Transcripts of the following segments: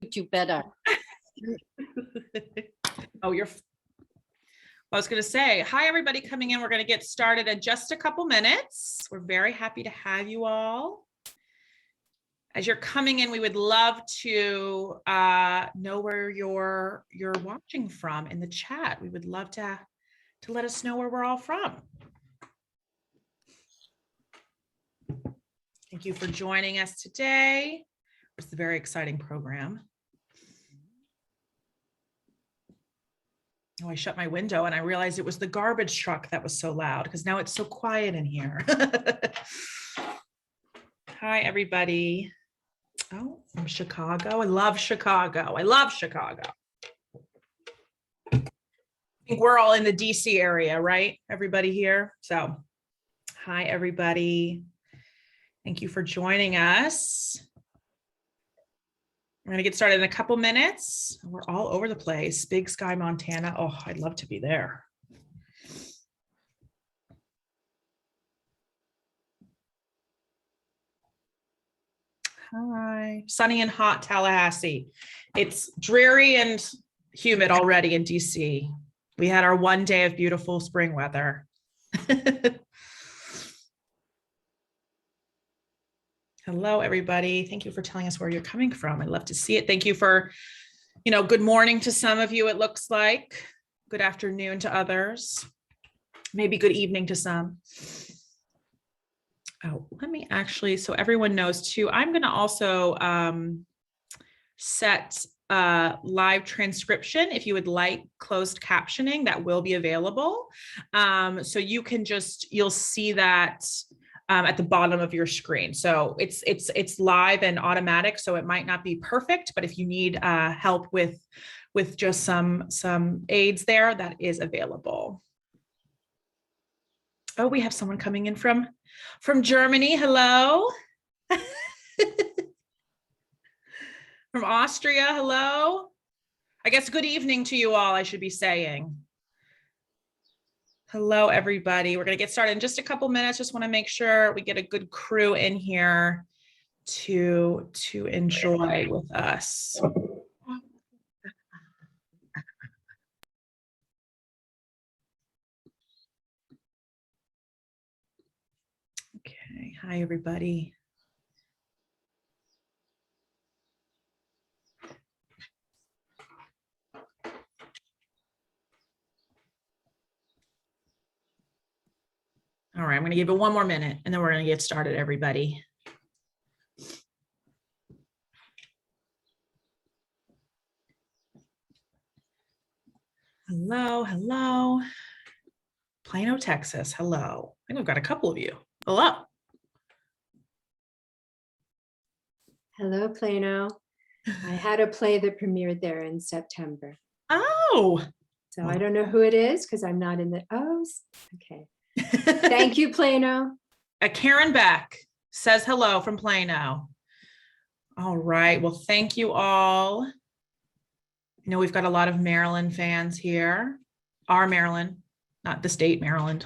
do better. Oh, I was going to say, hi, everybody coming in. We're going to get started in just a couple minutes. We're very happy to have you all. As you're coming in, we would love to know where you're watching from in the chat. We would love to let us know where we're all from. Thank you for joining us today. It's a very exciting program. Oh, I shut my window and I realized it was the garbage truck that was so loud because now it's so quiet in here. Hi, everybody. Oh, from Chicago. I love Chicago. I love Chicago. I think we're all in the DC area, right? Everybody here. So hi, everybody. Thank you for joining us. We're going to get started in a couple minutes. We're all over the place. Big Sky, Montana. Oh, I'd love to be there. Hi. Sunny and hot Tallahassee. It's dreary and humid already in DC. We had our one day of beautiful spring weather. Hello, everybody. Thank you for telling us where you're coming from. I'd love to see it. Thank you for, good morning to some of you, it looks like. Good afternoon to others. Maybe good evening to some. Oh, let me actually, so everyone knows too, I'm going to also set live transcription. If you would like closed captioning, that will be available. So you can you'll see that at the bottom of your screen. So it's live and automatic, so it might not be perfect, but if you need help with just some aids there, that is available. Oh, we have someone coming in from Germany. Hello. From Austria. Hello. I guess good evening to you all, I should be saying. Hello, everybody. We're going to get started in just a couple minutes. Just want to make sure we get a good crew in here to enjoy with us. Okay. Hi, everybody. All right, I'm going to give it one more minute and then we're going to get started, everybody. Hello, hello. Plano, Texas. Hello. I think I've got a couple of you. Hello. Hello, Plano. I had a play that premiered there in September. Oh. So I don't know who it is because I'm not in the, oh, okay. Thank you, Plano. Karen Beck says hello from Plano. All right. Well, thank you all. I know we've got a lot of Maryland fans here. Our Maryland, not the state Maryland.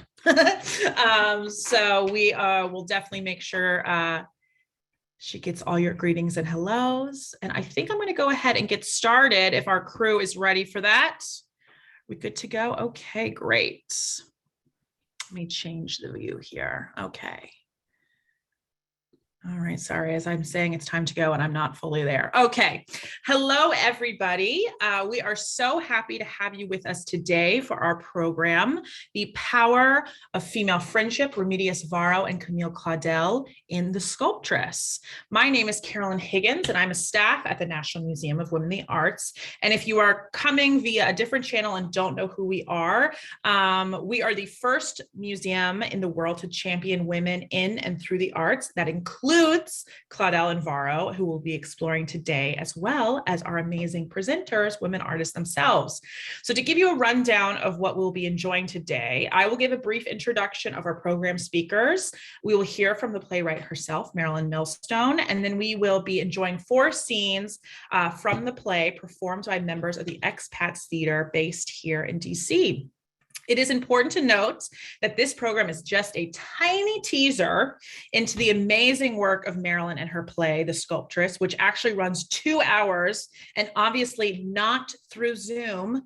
So we will definitely make sure she gets all your greetings and hellos. And I think I'm going to go ahead and get started if our crew is ready for that. We good to go? Okay, great. Let me change the view here. Okay. All right, sorry, as I'm saying, it's time to go and I'm not fully there. Okay, hello everybody. We are so happy to have you with us today for our program, The Power of Female Friendship, Remedios Varo and Camille Claudel in the Sculptress. My name is Carolyn Higgins and I'm a staff at the National Museum of Women in the Arts. And if you are coming via a different channel and don't know who we are the first museum in the world to champion women in and through the arts. That includes Claudel and Varo, who we'll be exploring today, as well as our amazing presenters, women artists themselves. So to give you a rundown of what we'll be enjoying today, I will give a brief introduction of our program speakers. We will hear from the playwright herself, Marilyn Millstone, and then we will be enjoying 4 scenes from the play performed by members of the Expats Theater based here in DC. It is important to note that this program is just a tiny teaser into the amazing work of Marilyn and her play, The Sculptress, which actually runs 2 hours and obviously not through Zoom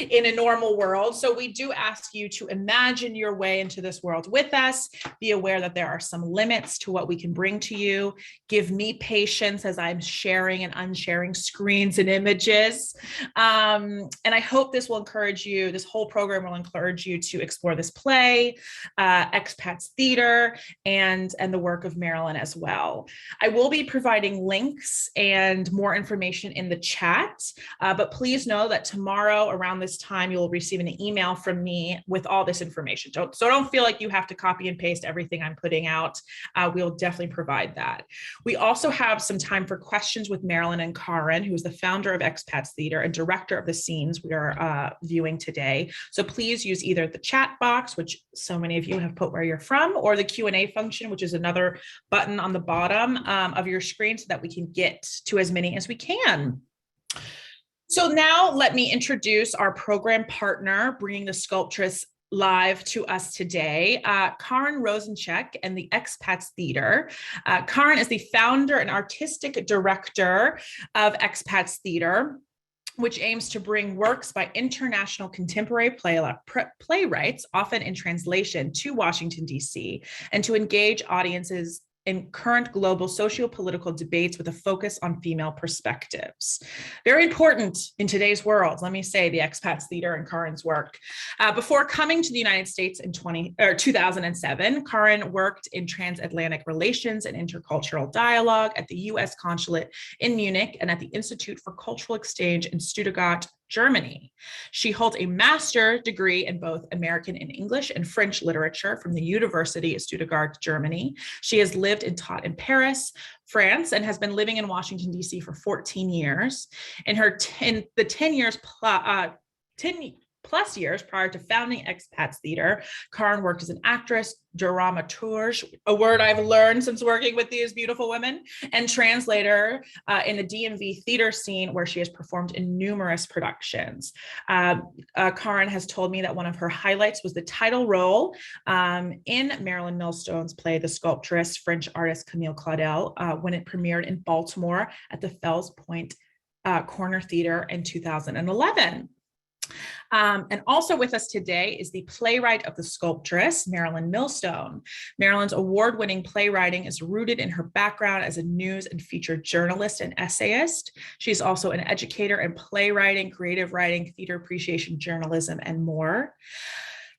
in a normal world. So we do ask you to imagine your way into this world with us. Be aware that there are some limits to what we can bring to you. Give me patience as I'm sharing and unsharing screens and images. And I hope this will encourage you, this whole program will encourage you to explore this play, expats theater, and the work of Marilyn as well. I will be providing links and more information in the chat, but please know that tomorrow around this time, you'll receive an email from me with all this information. So don't feel like you have to copy and paste everything I'm putting out. We'll definitely provide that. We also have some time for questions with Marilyn and Karin, who is the founder of Expats Theater and director of the scenes we are viewing today. So please use either the chat box, which so many of you have put where you're from, or the Q&A function, which is another button on the bottom of your screen so that we can get to as many as we can. So now let me introduce our program partner, bringing the Sculptress live to us today, Karin Rosnizeck and the Expats Theater. Karin is the founder and artistic director of Expats Theater, which aims to bring works by international contemporary playwrights, often in translation, to Washington, D.C., and to engage audiences in current global socio-political debates with a focus on female perspectives. Very important in today's world, let me say, the Expats Theater and Karin's work. Before coming to the United States in 2007, Karin worked in transatlantic relations and intercultural dialogue at the U.S. Consulate in Munich and at the Institute for Cultural Exchange in Stuttgart, Germany. She holds a master's degree in both American and English and French literature from the University of Stuttgart, Germany. She has lived and taught in Paris, France, and has been living in Washington, D.C. for 14 years. In the 10 plus years prior to founding Expats Theater, Karin worked as an actress, dramaturge, a word I've learned since working with these beautiful women, and translator in the DMV theater scene, where she has performed in numerous productions. Karin has told me that one of her highlights was the title role in Marilyn Millstone's play, The Sculptress, French artist Camille Claudel, when it premiered in Baltimore at the Fells Point Corner Theater in 2011. And also with us today is the playwright of The Sculptress, Marilyn Millstone. Marilyn's award-winning playwriting is rooted in her background as a news and featured journalist and essayist. She's also an educator in playwriting, creative writing, theater appreciation, journalism, and more.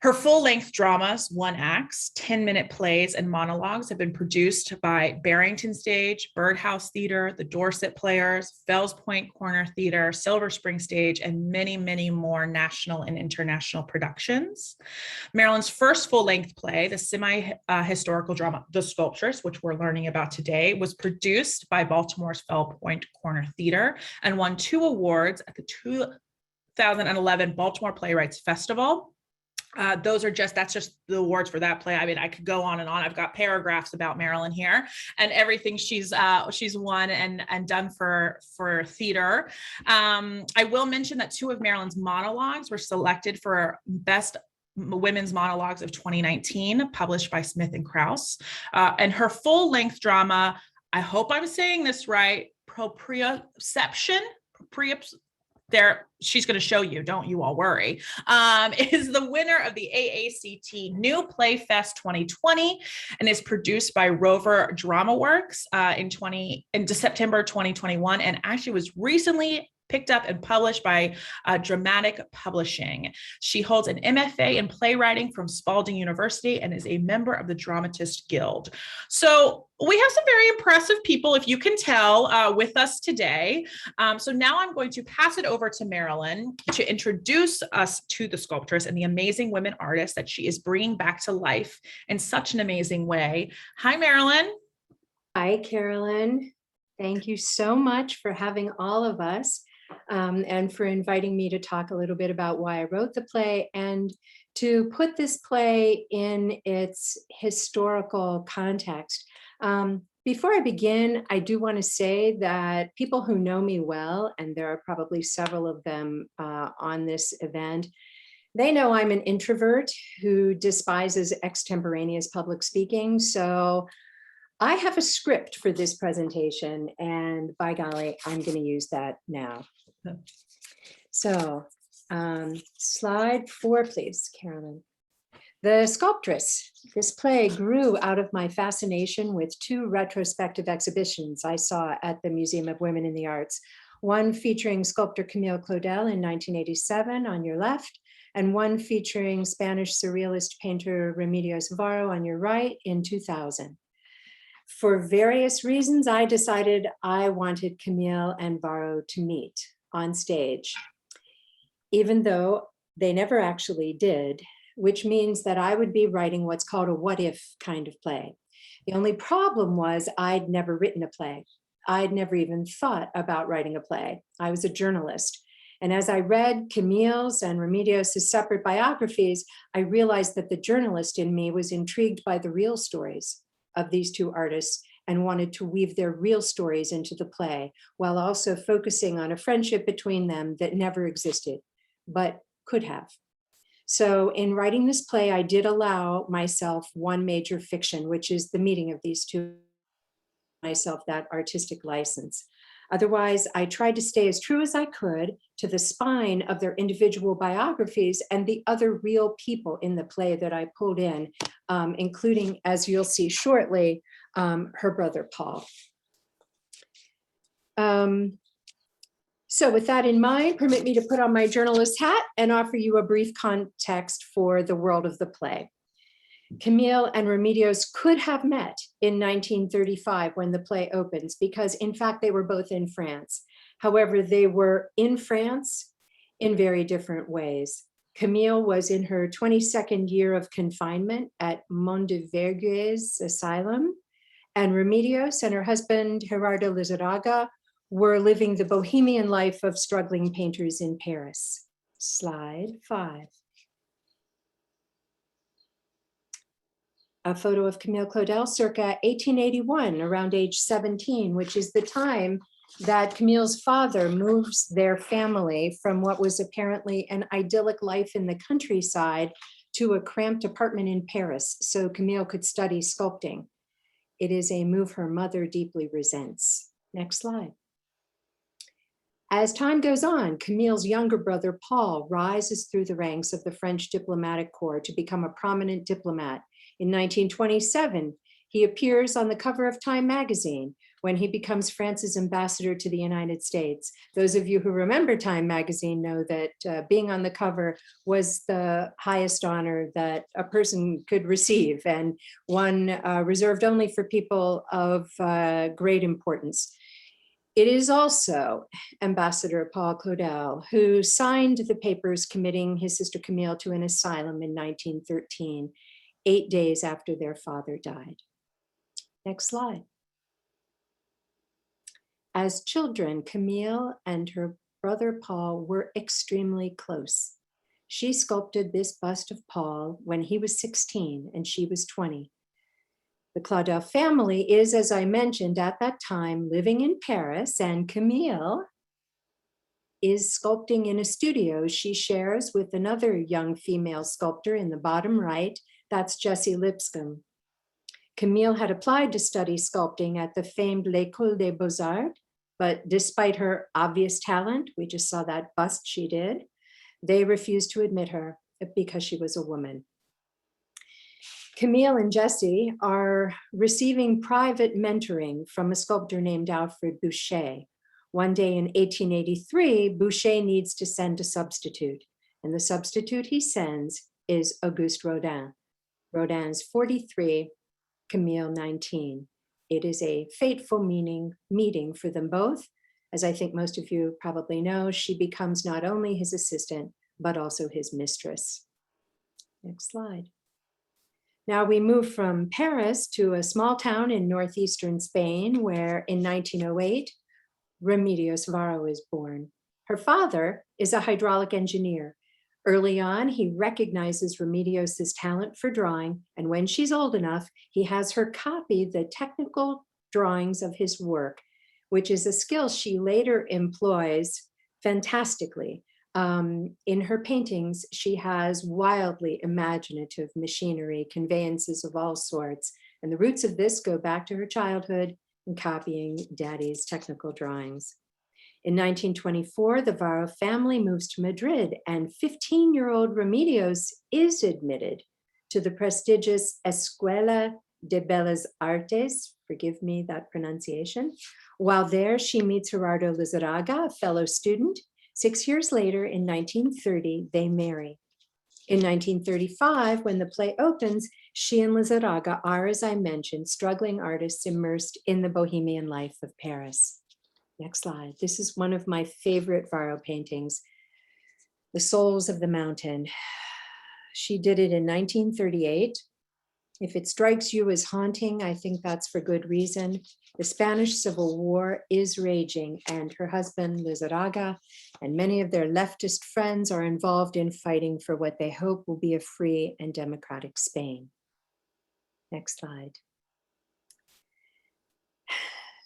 Her full-length dramas, one acts, 10-minute plays, and monologues have been produced by Barrington Stage, Birdhouse Theater, the Dorset Players, Fells Point Corner Theater, Silver Spring Stage, and many, many more national and international productions. Marilyn's first full-length play, the semi-historical drama, The Sculptress, which we're learning about today, was produced by Baltimore's Fells Point Corner Theater and won 2 awards at the 2011 Baltimore Playwrights Festival. That's just the awards for that play. I mean, I could go on and on. I've got paragraphs about Marilyn here and everything she's won and done for theater. I will mention that 2 of Marilyn's monologues were selected for Best Women's Monologues of 2019, published by Smith and Krause. And her full-length drama, I hope I'm saying this right, Proprioception, she's going to show you, don't you all worry, is the winner of the AACT New Play Fest 2020 and is produced by Rover Drama Works in September 2021, and actually was recently picked up and published by Dramatic Publishing. She holds an MFA in playwriting from Spalding University and is a member of the Dramatist Guild. So we have some very impressive people, if you can tell, with us today. So now I'm going to pass it over to Marilyn to introduce us to the Sculptress and the amazing women artists that she is bringing back to life in such an amazing way. Hi, Marilyn. Hi, Carolyn. Thank you so much for having all of us and for inviting me to talk a little bit about why I wrote the play and to put this play in its historical context. Before I begin, I do want to say that people who know me well, and there are probably several of them on this event, They know I'm an introvert who despises extemporaneous public speaking, so I have a script for this presentation, and by golly, I'm going to use that now. So, slide 4, please, Carolyn. The Sculptress. This play grew out of my fascination with 2 retrospective exhibitions I saw at the Museum of Women in the Arts. One featuring sculptor Camille Claudel in 1987 on your left, and one featuring Spanish surrealist painter Remedios Varo on your right in 2000. For various reasons, I decided I wanted Camille and Varo to meet on stage, even though they never actually did, which means that I would be writing what's called a what if kind of play. The only problem was I'd never written a play. I'd never even thought about writing a play. I was a journalist. And as I read Camille's and Remedios' separate biographies, I realized that the journalist in me was intrigued by the real stories of these 2 artists and wanted to weave their real stories into the play, while also focusing on a friendship between them that never existed, but could have. So in writing this play, I did allow myself one major fiction, which is the meeting of these 2, myself that artistic license. Otherwise, I tried to stay as true as I could to the spine of their individual biographies and the other real people in the play that I pulled in, including, as you'll see shortly, her brother, Paul. So with that in mind, permit me to put on my journalist hat and offer you a brief context for the world of the play. Camille and Remedios could have met in 1935 when the play opens, because in fact, they were both in France. However, they were in France in very different ways. Camille was in her 22nd year of confinement at Montevergues Asylum, and Remedios and her husband, Gerardo Lizarraga, were living the bohemian life of struggling painters in Paris. Slide 5. A photo of Camille Claudel circa 1881, around age 17, which is the time that Camille's father moves their family from what was apparently an idyllic life in the countryside to a cramped apartment in Paris so Camille could study sculpting. It is a move her mother deeply resents. Next slide. As time goes on, Camille's younger brother, Paul, rises through the ranks of the French diplomatic corps to become a prominent diplomat. In 1927, he appears on the cover of Time magazine when he becomes France's ambassador to the United States. Those of you who remember Time magazine know that being on the cover was the highest honor that a person could receive, and one reserved only for people of great importance. It is also Ambassador Paul Claudel who signed the papers committing his sister Camille to an asylum in 1913, 8 days after their father died. Next slide. As children, Camille and her brother Paul were extremely close. She sculpted this bust of Paul when he was 16 and she was 20. The Claudel family is, as I mentioned, at that time living in Paris, and Camille is sculpting in a studio she shares with another young female sculptor in the bottom right. That's Jessie Lipscomb. Camille had applied to study sculpting at the famed L'École des Beaux-Arts, but despite her obvious talent, we just saw that bust she did, they refused to admit her because she was a woman. Camille and Jessie are receiving private mentoring from a sculptor named Alfred Boucher. One day in 1883, Boucher needs to send a substitute, and the substitute he sends is Auguste Rodin. Rodin's 43, Camille 19. It is a fateful meeting for them both. As I think most of you probably know, she becomes not only his assistant, but also his mistress. Next slide. Now we move from Paris to a small town in northeastern Spain, where in 1908, Remedios Varo is born. Her father is a hydraulic engineer. Early on, he recognizes Remedios' talent for drawing, and when she's old enough, he has her copy the technical drawings of his work, which is a skill she later employs fantastically. In her paintings, she has wildly imaginative machinery, conveyances of all sorts. And the roots of this go back to her childhood and copying Daddy's technical drawings. In 1924, the Varo family moves to Madrid, and 15-year-old Remedios is admitted to the prestigious Escuela de Bellas Artes, forgive me that pronunciation. While there, she meets Gerardo Lizarraga, a fellow student. 6 years later, in 1930, they marry. In 1935, when the play opens, she and Lizarraga are, as I mentioned, struggling artists immersed in the bohemian life of Paris. Next slide. This is one of my favorite Varo paintings, The Souls of the Mountain. She did it in 1938. If it strikes you as haunting, I think that's for good reason. The Spanish Civil War is raging, and her husband, Lizarraga, and many of their leftist friends are involved in fighting for what they hope will be a free and democratic Spain. Next slide.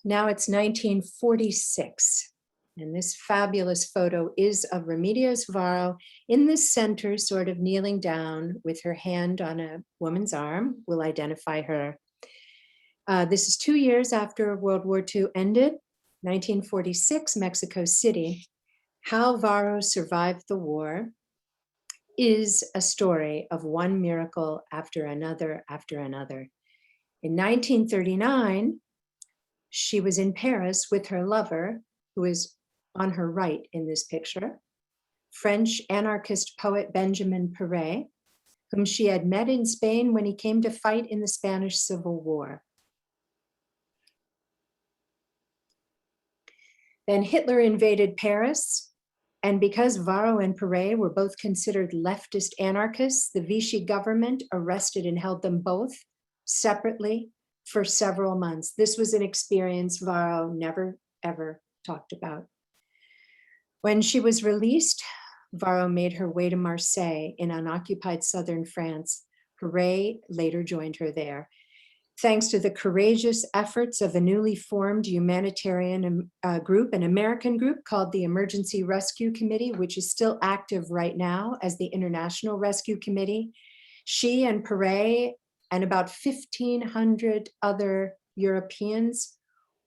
Now it's 1946, and this fabulous photo is of Remedios Varo in the center, sort of kneeling down with her hand on a woman's arm. We'll identify her. This is 2 years after World War II ended, 1946, Mexico City. How Varo survived the war is a story of one miracle after another after another. In 1939, she was in Paris with her lover, who is on her right in this picture, French anarchist poet Benjamin Perret, whom she had met in Spain when he came to fight in the Spanish Civil War. Then Hitler invaded Paris, and because Varo and Perret were both considered leftist anarchists, the Vichy government arrested and held them both separately for several months. This was an experience Varo never, ever talked about. When she was released, Varo made her way to Marseille in unoccupied southern France. Perret later joined her there. Thanks to the courageous efforts of a newly formed humanitarian group, an American group called the Emergency Rescue Committee, which is still active right now as the International Rescue Committee, she and Perret and about 1,500 other Europeans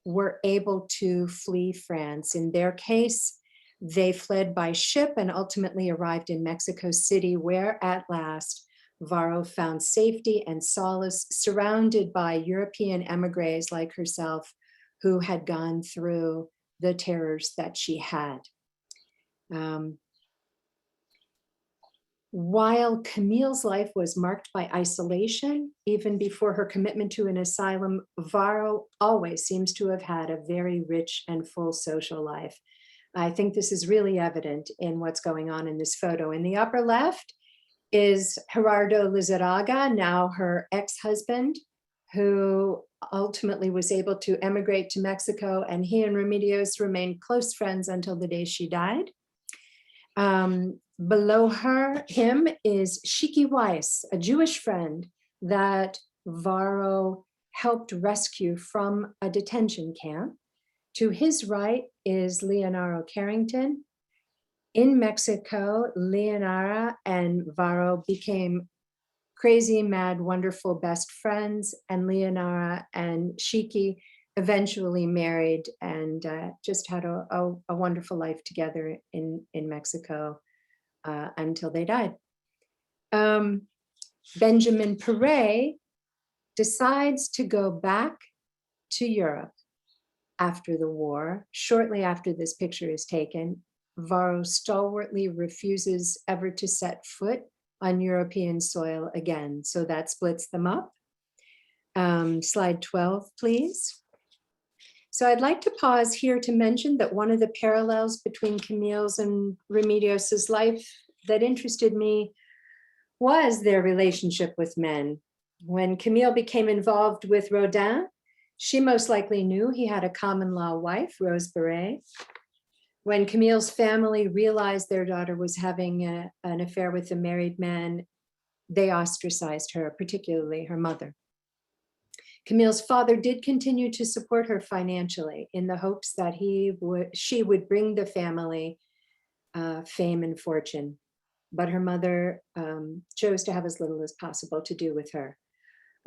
were able to flee France. In their case, they fled by ship and ultimately arrived in Mexico City, where at last Varo found safety and solace, surrounded by European emigres like herself, who had gone through the terrors that she had. While Camille's life was marked by isolation, even before her commitment to an asylum, Varo always seems to have had a very rich and full social life. I think this is really evident in what's going on in this photo. In the upper left is Gerardo Lizarraga, now her ex-husband, who ultimately was able to emigrate to Mexico, and he and Remedios remained close friends until the day she died. Below him is Shiki Weiss, a Jewish friend that Varo helped rescue from a detention camp. To his right is Leonora Carrington. In Mexico, Leonora and Varo became crazy, mad, wonderful best friends, and Leonora and Shiki eventually married and just had a wonderful life together in Mexico until they died. Benjamin Perret decides to go back to Europe after the war. Shortly after this picture is taken, Varo stalwartly refuses ever to set foot on European soil again. So that splits them up. Slide 12, please. So I'd like to pause here to mention that one of the parallels between Camille's and Remedios's life that interested me was their relationship with men. When Camille became involved with Rodin, she most likely knew he had a common law wife, Rose Beret. When Camille's family realized their daughter was having an affair with a married man, they ostracized her, particularly her mother. Camille's father did continue to support her financially in the hopes that she would bring the family fame and fortune. But her mother chose to have as little as possible to do with her.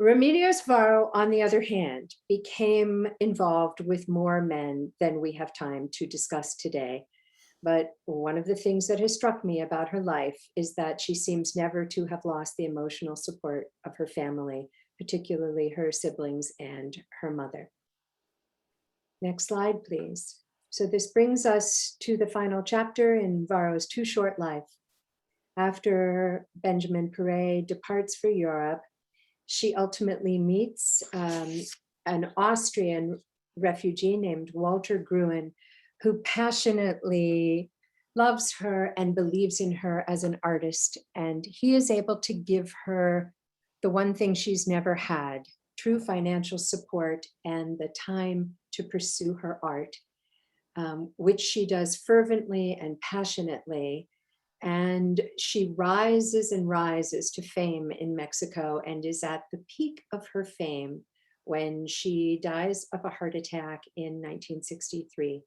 Remedios Varo, on the other hand, became involved with more men than we have time to discuss today. But one of the things that has struck me about her life is that she seems never to have lost the emotional support of her family, particularly her siblings and her mother. Next slide, please. So this brings us to the final chapter in Varo's too short life. After Benjamin Perret departs for Europe, she ultimately meets an Austrian refugee named Walter Gruen, who passionately loves her and believes in her as an artist. And he is able to give her the one thing she's never had, true financial support and the time to pursue her art, which she does fervently and passionately. And she rises and rises to fame in Mexico and is at the peak of her fame when she dies of a heart attack in 1963.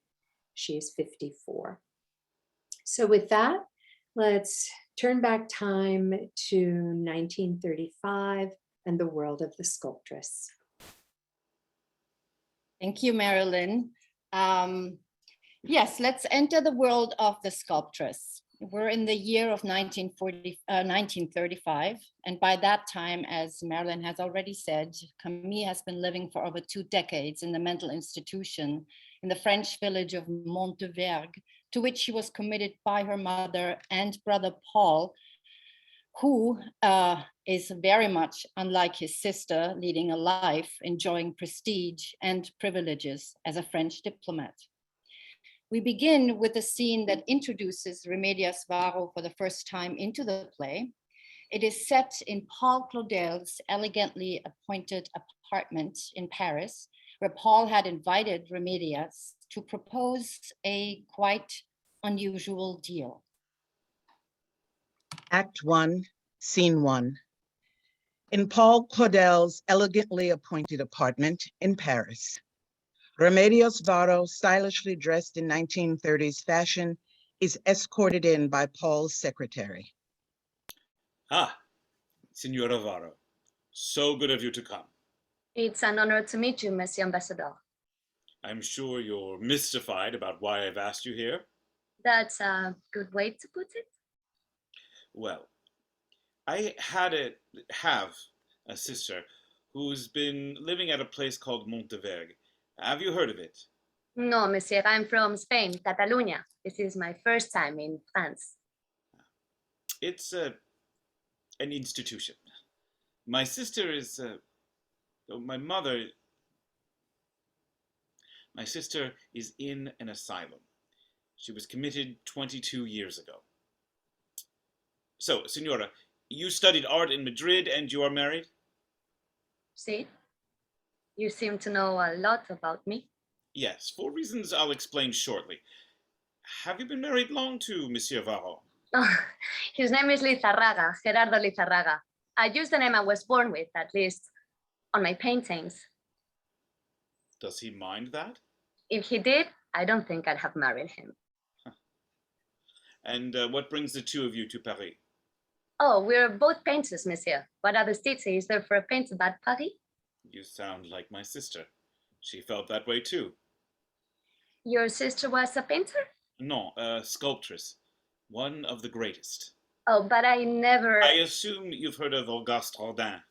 She is 54. So with that, let's turn back time to 1935 and the world of the sculptress. Thank you, Marilyn. Yes, let's enter the world of the sculptress. We're in the year of 1935. And by that time, as Marilyn has already said, Camille has been living for over 2 decades in the mental institution in the French village of Montevergue, to which she was committed by her mother and brother Paul, who is very much unlike his sister, leading a life enjoying prestige and privileges as a French diplomat. We begin with a scene that introduces Remedios Varo for the first time into the play. It is set in Paul Claudel's elegantly appointed apartment in Paris, where Paul had invited Remedios to propose a quite unusual deal. Act 1, Scene 1. In Paul Claudel's elegantly appointed apartment in Paris, Remedios Varo, stylishly dressed in 1930s fashion, is escorted in by Paul's secretary. Ah, Signora Varo, so good of you to come. It's an honor to meet you, Monsieur Ambassador. I'm sure you're mystified about why I've asked you here. That's a good way to put it. Well, I have a sister who's been living at a place called Montevergue. Have you heard of it? No, Monsieur, I'm from Spain, Catalonia. This is my first time in France. It's an institution. My sister is, my sister is in an asylum. She was committed 22 years ago. So, Signora, you studied art in Madrid and you are married? See? You seem to know a lot about me. Yes, for reasons I'll explain shortly. Have you been married long to Monsieur Varo? Oh, his name is Lizarraga, Gerardo Lizarraga. I use the name I was born with, at least on my paintings. Does he mind that? If he did, I don't think I'd have married him. And what brings the two of you to Paris? Oh, we're both painters, Monsieur. What other city is there for a painter but Paris? You sound like my sister. She felt that way too. Your sister was a painter? No, a sculptress. One of the greatest. Oh, but I never... I assume you've heard of Auguste Rodin.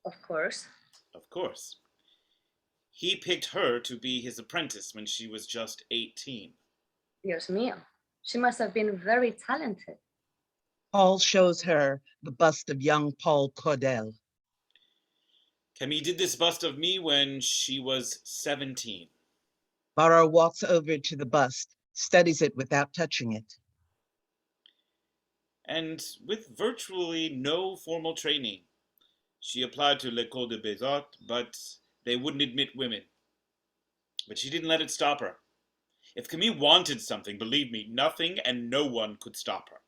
Of course. Of course. He picked her to be his apprentice when she was just 18. Dios mío. She must have been very talented. Paul shows her the bust of young Paul Claudel. Camille did this bust of me when she was 17. Varo walks over to the bust, studies it without touching it. And with virtually no formal training, she applied to l'École des Beaux-Arts, but they wouldn't admit women. But she didn't let it stop her. If Camille wanted something, believe me, nothing and no one could stop her.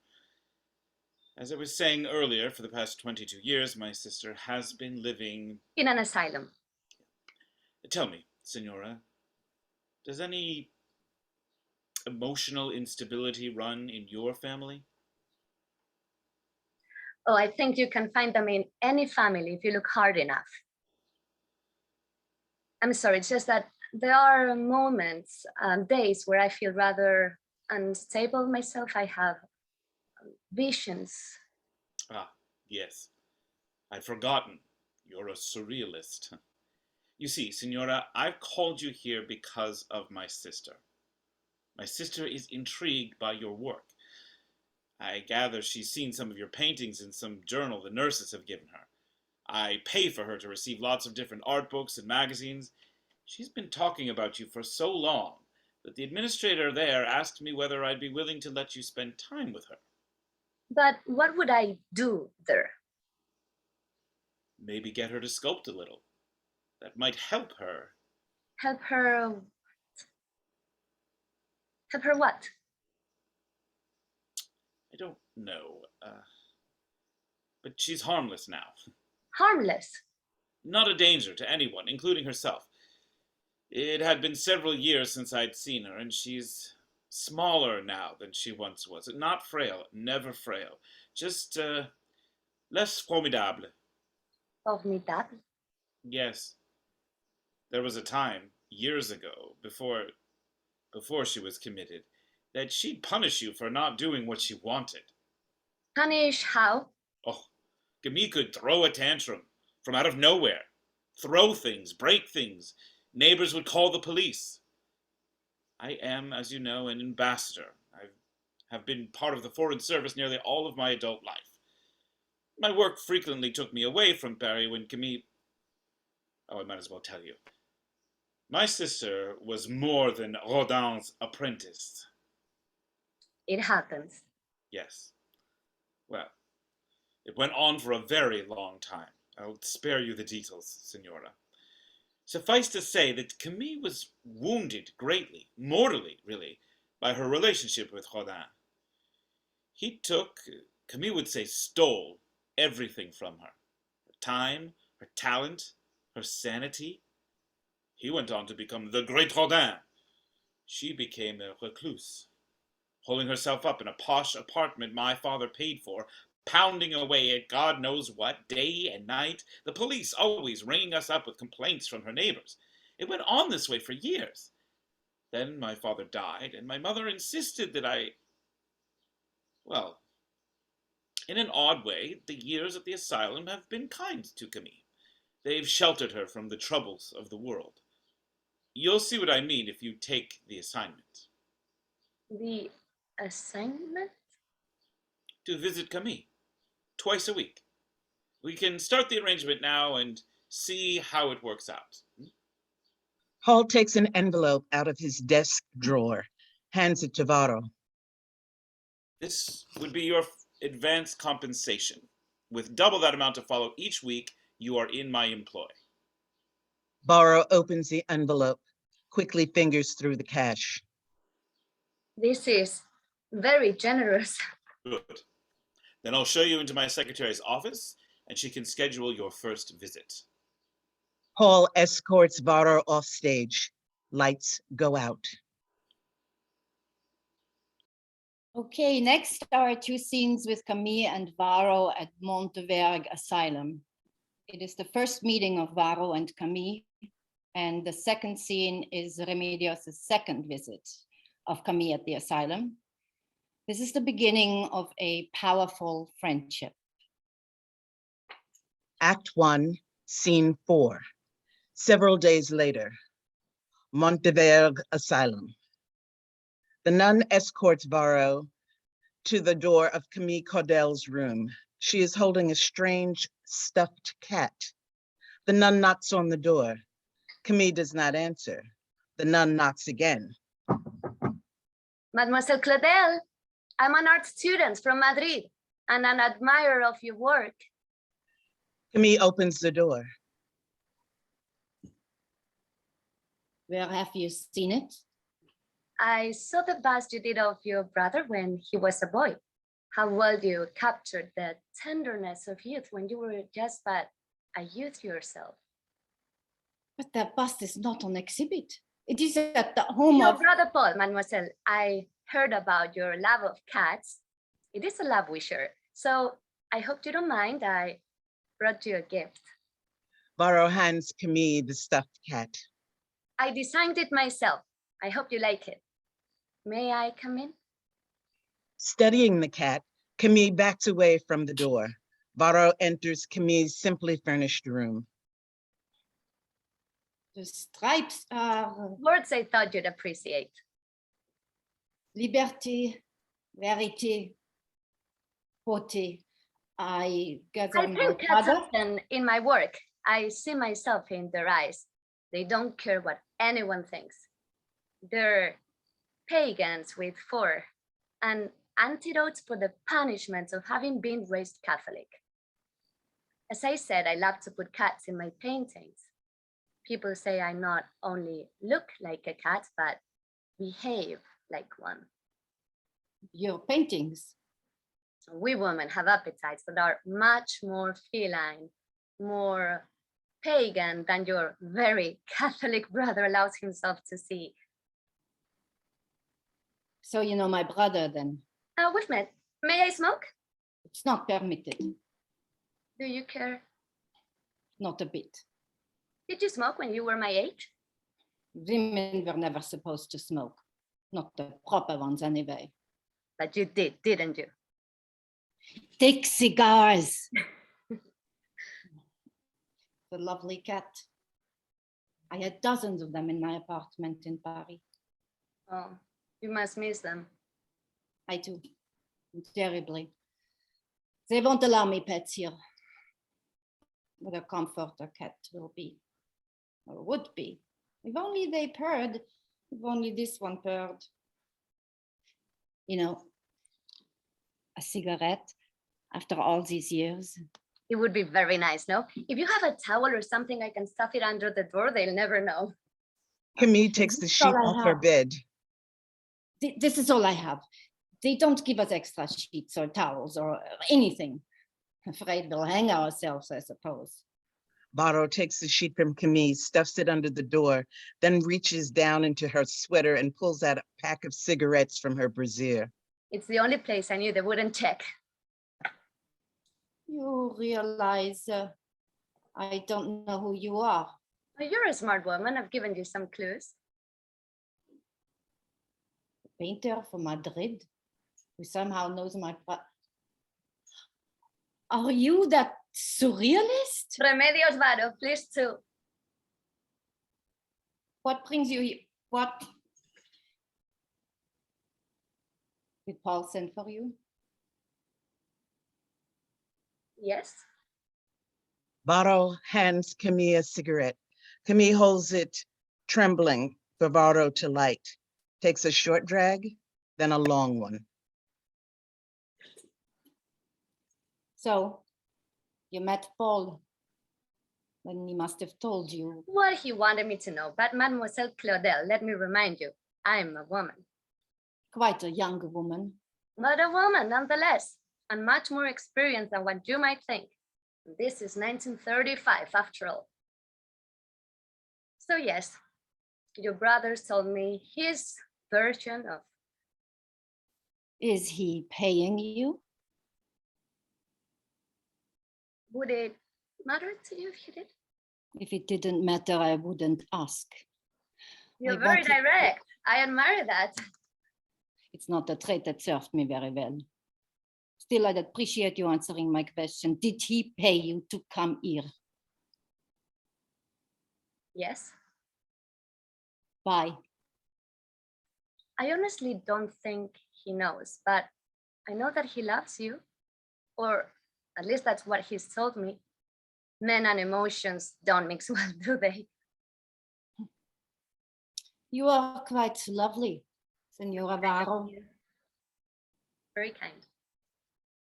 As I was saying earlier, for the past 22 years, my sister has been living... in an asylum. Tell me, Signora, does any emotional instability run in your family? Oh, I think you can find them in any family if you look hard enough. I'm sorry, it's just that there are moments, days where I feel rather unstable myself. I have visions. Ah, yes. I'd forgotten. You're a surrealist. You see, Senora, I've called you here because of my sister. My sister is intrigued by your work. I gather she's seen some of your paintings in some journal the nurses have given her. I pay for her to receive lots of different art books and magazines. She's been talking about you for so long that the administrator there asked me whether I'd be willing to let you spend time with her. But what would I do there? Maybe get her to sculpt a little. That might help her. Help her? Help her what? I don't know. But she's harmless now. Harmless. Not a danger to anyone, including herself. It had been several years since I'd seen her, and she's smaller now than she once was. Not frail, never frail. Just, less formidable. Formidable? Yes. There was a time, years ago, before she was committed, that she'd punish you for not doing what she wanted. Punish how? Oh, Camille could throw a tantrum from out of nowhere. Throw things, break things. Neighbors would call the police. I am, as you know, an ambassador. I have been part of the Foreign Service nearly all of my adult life. My work frequently took me away from Paris when Camille... Oh, I might as well tell you. My sister was more than Rodin's apprentice. It happens. Yes. Well, it went on for a very long time. I'll spare you the details, Senora. Suffice to say that Camille was wounded greatly, mortally, really, by her relationship with Rodin. He took, Camille would say stole, everything from her. Her time, her talent, her sanity. He went on to become the great Rodin. She became a recluse, holding herself up in a posh apartment my father paid for, pounding away at God knows what, day and night, the police always ringing us up with complaints from her neighbors. It went on this way for years. Then my father died, and my mother insisted that well, in an odd way, the years at the asylum have been kind to Camille. They've sheltered her from the troubles of the world. You'll see what I mean if you take the assignment. The assignment? To visit Camille, twice a week. We can start the arrangement now and see how it works out. Paul takes an envelope out of his desk drawer, hands it to Varo. This would be your advance compensation. With double that amount to follow each week, you are in my employ. Varo opens the envelope, quickly fingers through the cash. This is very generous. Good. Then I'll show you into my secretary's office, and she can schedule your first visit. Paul escorts Varo off stage. Lights go out. Okay, next are two scenes with Camille and Varo at Monteverg Asylum. It is the first meeting of Varo and Camille, and the second scene is Remedios' second visit of Camille at the asylum. This is the beginning of a powerful friendship. Act 1, Scene 4. Several days later, Monteverg Asylum. The nun escorts Varo to the door of Camille Claudel's room. She is holding a strange stuffed cat. The nun knocks on the door. Camille does not answer. The nun knocks again. Mademoiselle Claudel, I'm an art student from Madrid and an admirer of your work. Camille opens the door. Where have you seen it? I saw the bust you did of your brother when he was a boy. How well you captured the tenderness of youth when you were just but a youth yourself. But that bust is not on exhibit. It is at the home Your of... brother Paul, mademoiselle, I heard about your love of cats. It is a love we share. So I hope you don't mind. I brought you a gift. Varo hands Camille the stuffed cat. I designed it myself. I hope you like it. May I come in? Studying the cat, Camille backs away from the door. Varo enters Camille's simply furnished room. The stripes are Words I thought you'd appreciate. liberté, vérité, beauté. I gather I my think cats brother. often in my work. I see myself in their eyes. They don't care what anyone thinks. They're pagans with fur and antidotes for the punishments of having been raised Catholic. As I said, I love to put cats in my paintings. People say I not only look like a cat, but behave like one. Your paintings. We women have appetites that are much more feline, more pagan than your very Catholic brother allows himself to see. So you know my brother then. We've met. May I smoke? It's not permitted, Do you care? not a bit. Did you smoke when you were my age? Women were never supposed to smoke, not the proper ones anyway. But you did, didn't you? Take cigars. The lovely cat. I had dozens of them in my apartment in Paris. Oh, you must miss them. I do, terribly. They won't allow me pets here. What a comfort a cat will be, or would be. If only they purred, if only this one purred. You know, a cigarette after all these years. It would be very nice, no? If you have a towel or something, I can stuff it under the door. They'll never know. Camille takes the This is sheet all I off her have. bed. This is all I have. They don't give us extra sheets or towels or anything. Afraid we'll hang ourselves, I suppose. Varo takes the sheet from Camille, stuffs it under the door, then reaches down into her sweater and pulls out a pack of cigarettes from her brassiere. It's the only place I knew they wouldn't check. You realize I don't know who you are. Oh, you're a smart woman. I've given you some clues. A painter from Madrid who somehow knows my... Are you that surrealist? Remedios Varo, please too. What brings you here? What? Did Paul send for you? Yes. Varo hands Camille a cigarette. Camille holds it, trembling, for Varo to light. Takes a short drag, then a long one. So, you met Paul. Then he must have told you. What he wanted me to know, but Mademoiselle Claudel, let me remind you, I'm a woman. Quite a young woman. But a woman nonetheless, and much more experienced than what you might think. This is 1935 after all. So yes, your brother told me his version of... Is he paying you? Would it matter to you if he did? If it didn't matter, I wouldn't ask. You're I very wanted- direct. I admire that. It's not a trait that served me very well. Still, I'd appreciate you answering my question. Did he pay you to come here? Yes. Why? I honestly don't think he knows, but I know that he loves you, or at least that's what he's told me. Men and emotions don't mix well, do they? You are quite lovely, Senora Varo. Very kind.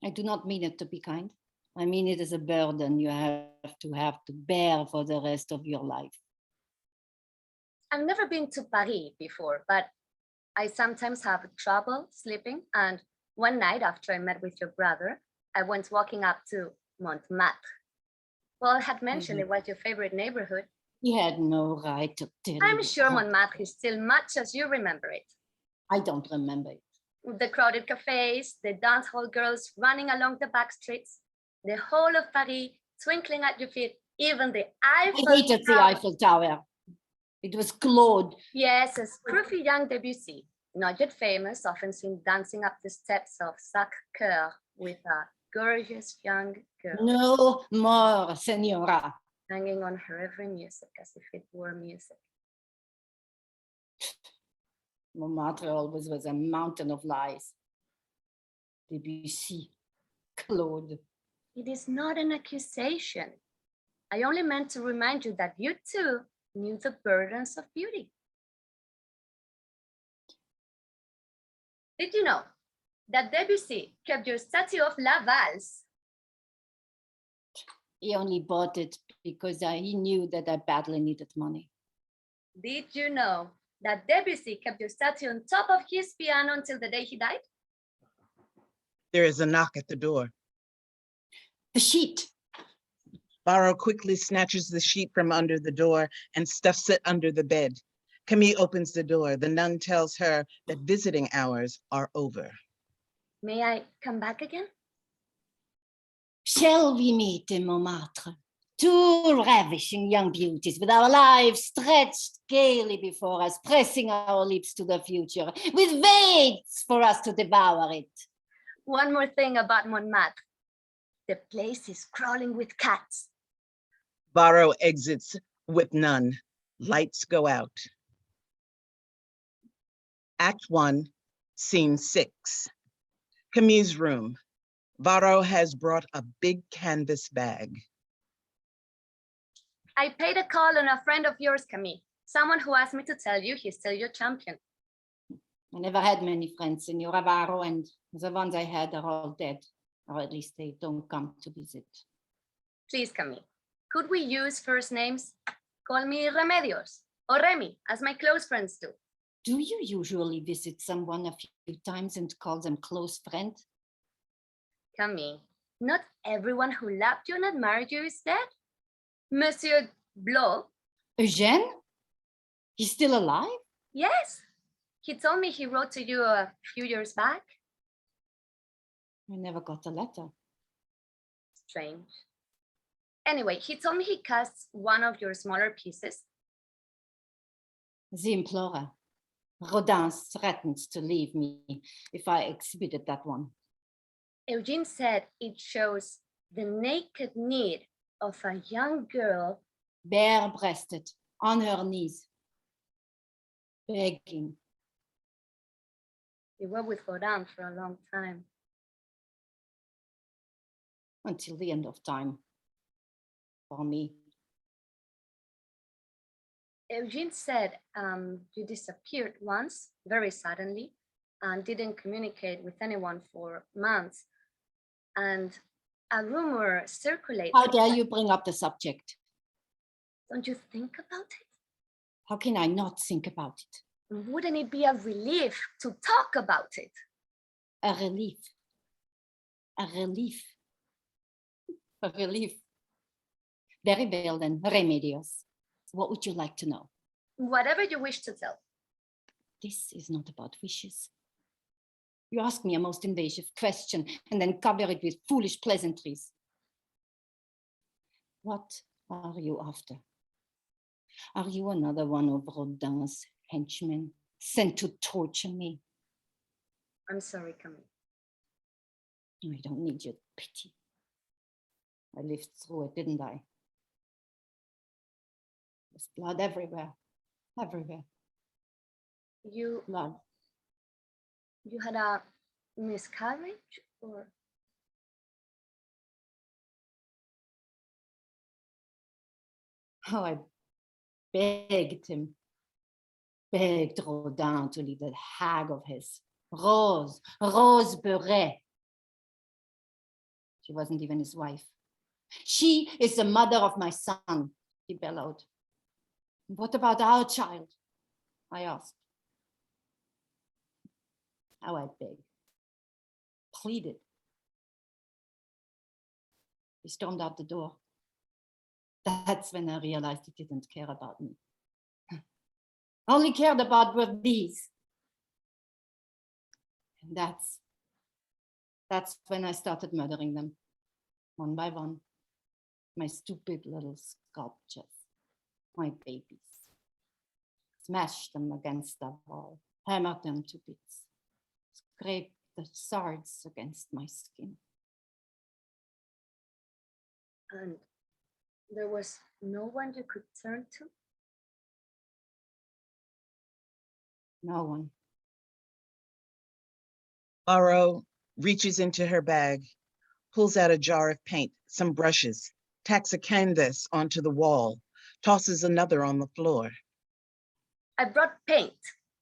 I do not mean it to be kind. I mean it as a burden you have to bear for the rest of your life. I've never been to Paris before, but I sometimes have trouble sleeping. And one night after I met with your brother, I went walking up to Montmartre. Paul had mentioned it was your favorite neighborhood. He had no right to tell I'm you sure how- Montmartre is still much as you remember it. I don't remember it. The crowded cafes, the dance hall girls running along the back streets, the whole of Paris twinkling at your feet, even the Eiffel I hated the Tower. Eiffel Tower. It was Claude. Yes, a scruffy young Debussy, not yet famous, often seen dancing up the steps of Sacre-Cœur with a gorgeous young girl No more, Senora. hanging on her every music as if it were music. Montmartre always was a mountain of lies. Debussy, Claude. It is not an accusation. I only meant to remind you that you too knew the burdens of beauty. Did you know that Debussy kept your statue of La Valse? He only bought it because he knew that I badly needed money. Did you know that Debussy kept your statue on top of his piano until the day he died? There is a knock at the door. The sheet. Varo quickly snatches the sheet from under the door and stuffs it under the bed. Camille opens the door. The nun tells her that visiting hours are over. May I come back again? Shall we meet in Montmartre? Two ravishing young beauties with our lives stretched gaily before us, pressing our lips to the future, with waits for us to devour it. One more thing about Montmartre. The place is crawling with cats. Varo exits with none. Lights go out. Act 1, Scene 6. Camille's room. Varo has brought a big canvas bag. I paid a call on a friend of yours, Camille. Someone who asked me to tell you he's still your champion. I never had many friends, Senora Varo, and the ones I had are all dead, or at least they don't come to visit. Please, Camille, could we use first names? Call me Remedios or Remy, as my close friends do. Do you usually visit someone a few times and call them close friend? Camille, not everyone who loved you and admired you is dead. Monsieur Blot, Eugène? He's still alive? yes. He told me he wrote to you a few years back. I never got a letter. Strange. Anyway, he told me he casts one of your smaller pieces. The Implorer. Rodin threatens to leave me if I exhibited that one. Eugene said it shows the naked need of a young girl. Bare-breasted, on her knees, begging. You were with Rodin for a long time. Until the end of time. For me. Eugene said you disappeared once, very suddenly, and didn't communicate with anyone for months. And a rumor circulated. How dare you bring up the subject? Don't you think about it? How can I not think about it? Wouldn't it be a relief to talk about it? A relief. A relief. A relief. Very well then, Remedios. What would you like to know? Whatever you wish to tell. This is not about wishes. You ask me a most invasive question and then cover it with foolish pleasantries. What are you after? Are you another one of Rodin's henchmen sent to torture me? I'm sorry, Camille. I don't need your pity. I lived through it, didn't I? There's blood everywhere, everywhere. You Blood. You had a miscarriage, or? Oh, I begged him, begged Rodin to leave that hag of his, Rose Beuret. She wasn't even his wife. She is the mother of my son, he bellowed. What about our child? I asked. How I begged, pleaded. He stormed out the door. That's when I realized he didn't care about me. Only cared about were these. And that's when I started murdering them, one by one. My stupid little sculptures, my babies. Smashed them against the wall, hammered them to bits, scraped the shards against my skin. And there was no one you could turn to? No one. Varo reaches into her bag, pulls out a jar of paint, some brushes, tacks a canvas onto the wall, tosses another on the floor. I brought paint,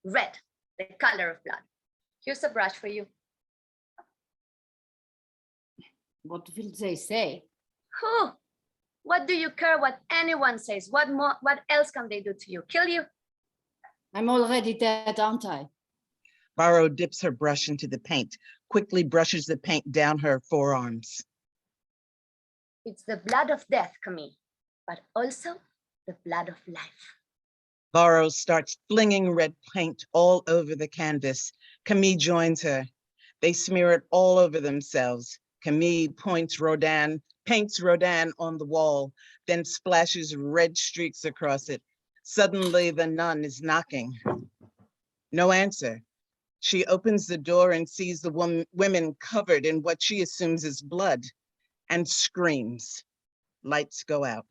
red, the color of blood. Here's a brush for you. What will they say? Who? What do you care what anyone says? What else can they do to you? Kill you? I'm already dead, aren't I? Varo dips her brush into the paint, quickly brushes the paint down her forearms. It's the blood of death, Camille, but also the blood of life. Varo starts flinging red paint all over the canvas. Camille joins her. They smear it all over themselves. Camille paints Rodin on the wall, then splashes red streaks across it. Suddenly, the nun is knocking. No answer. She opens the door and sees the women covered in what she assumes is blood and screams. Lights go out.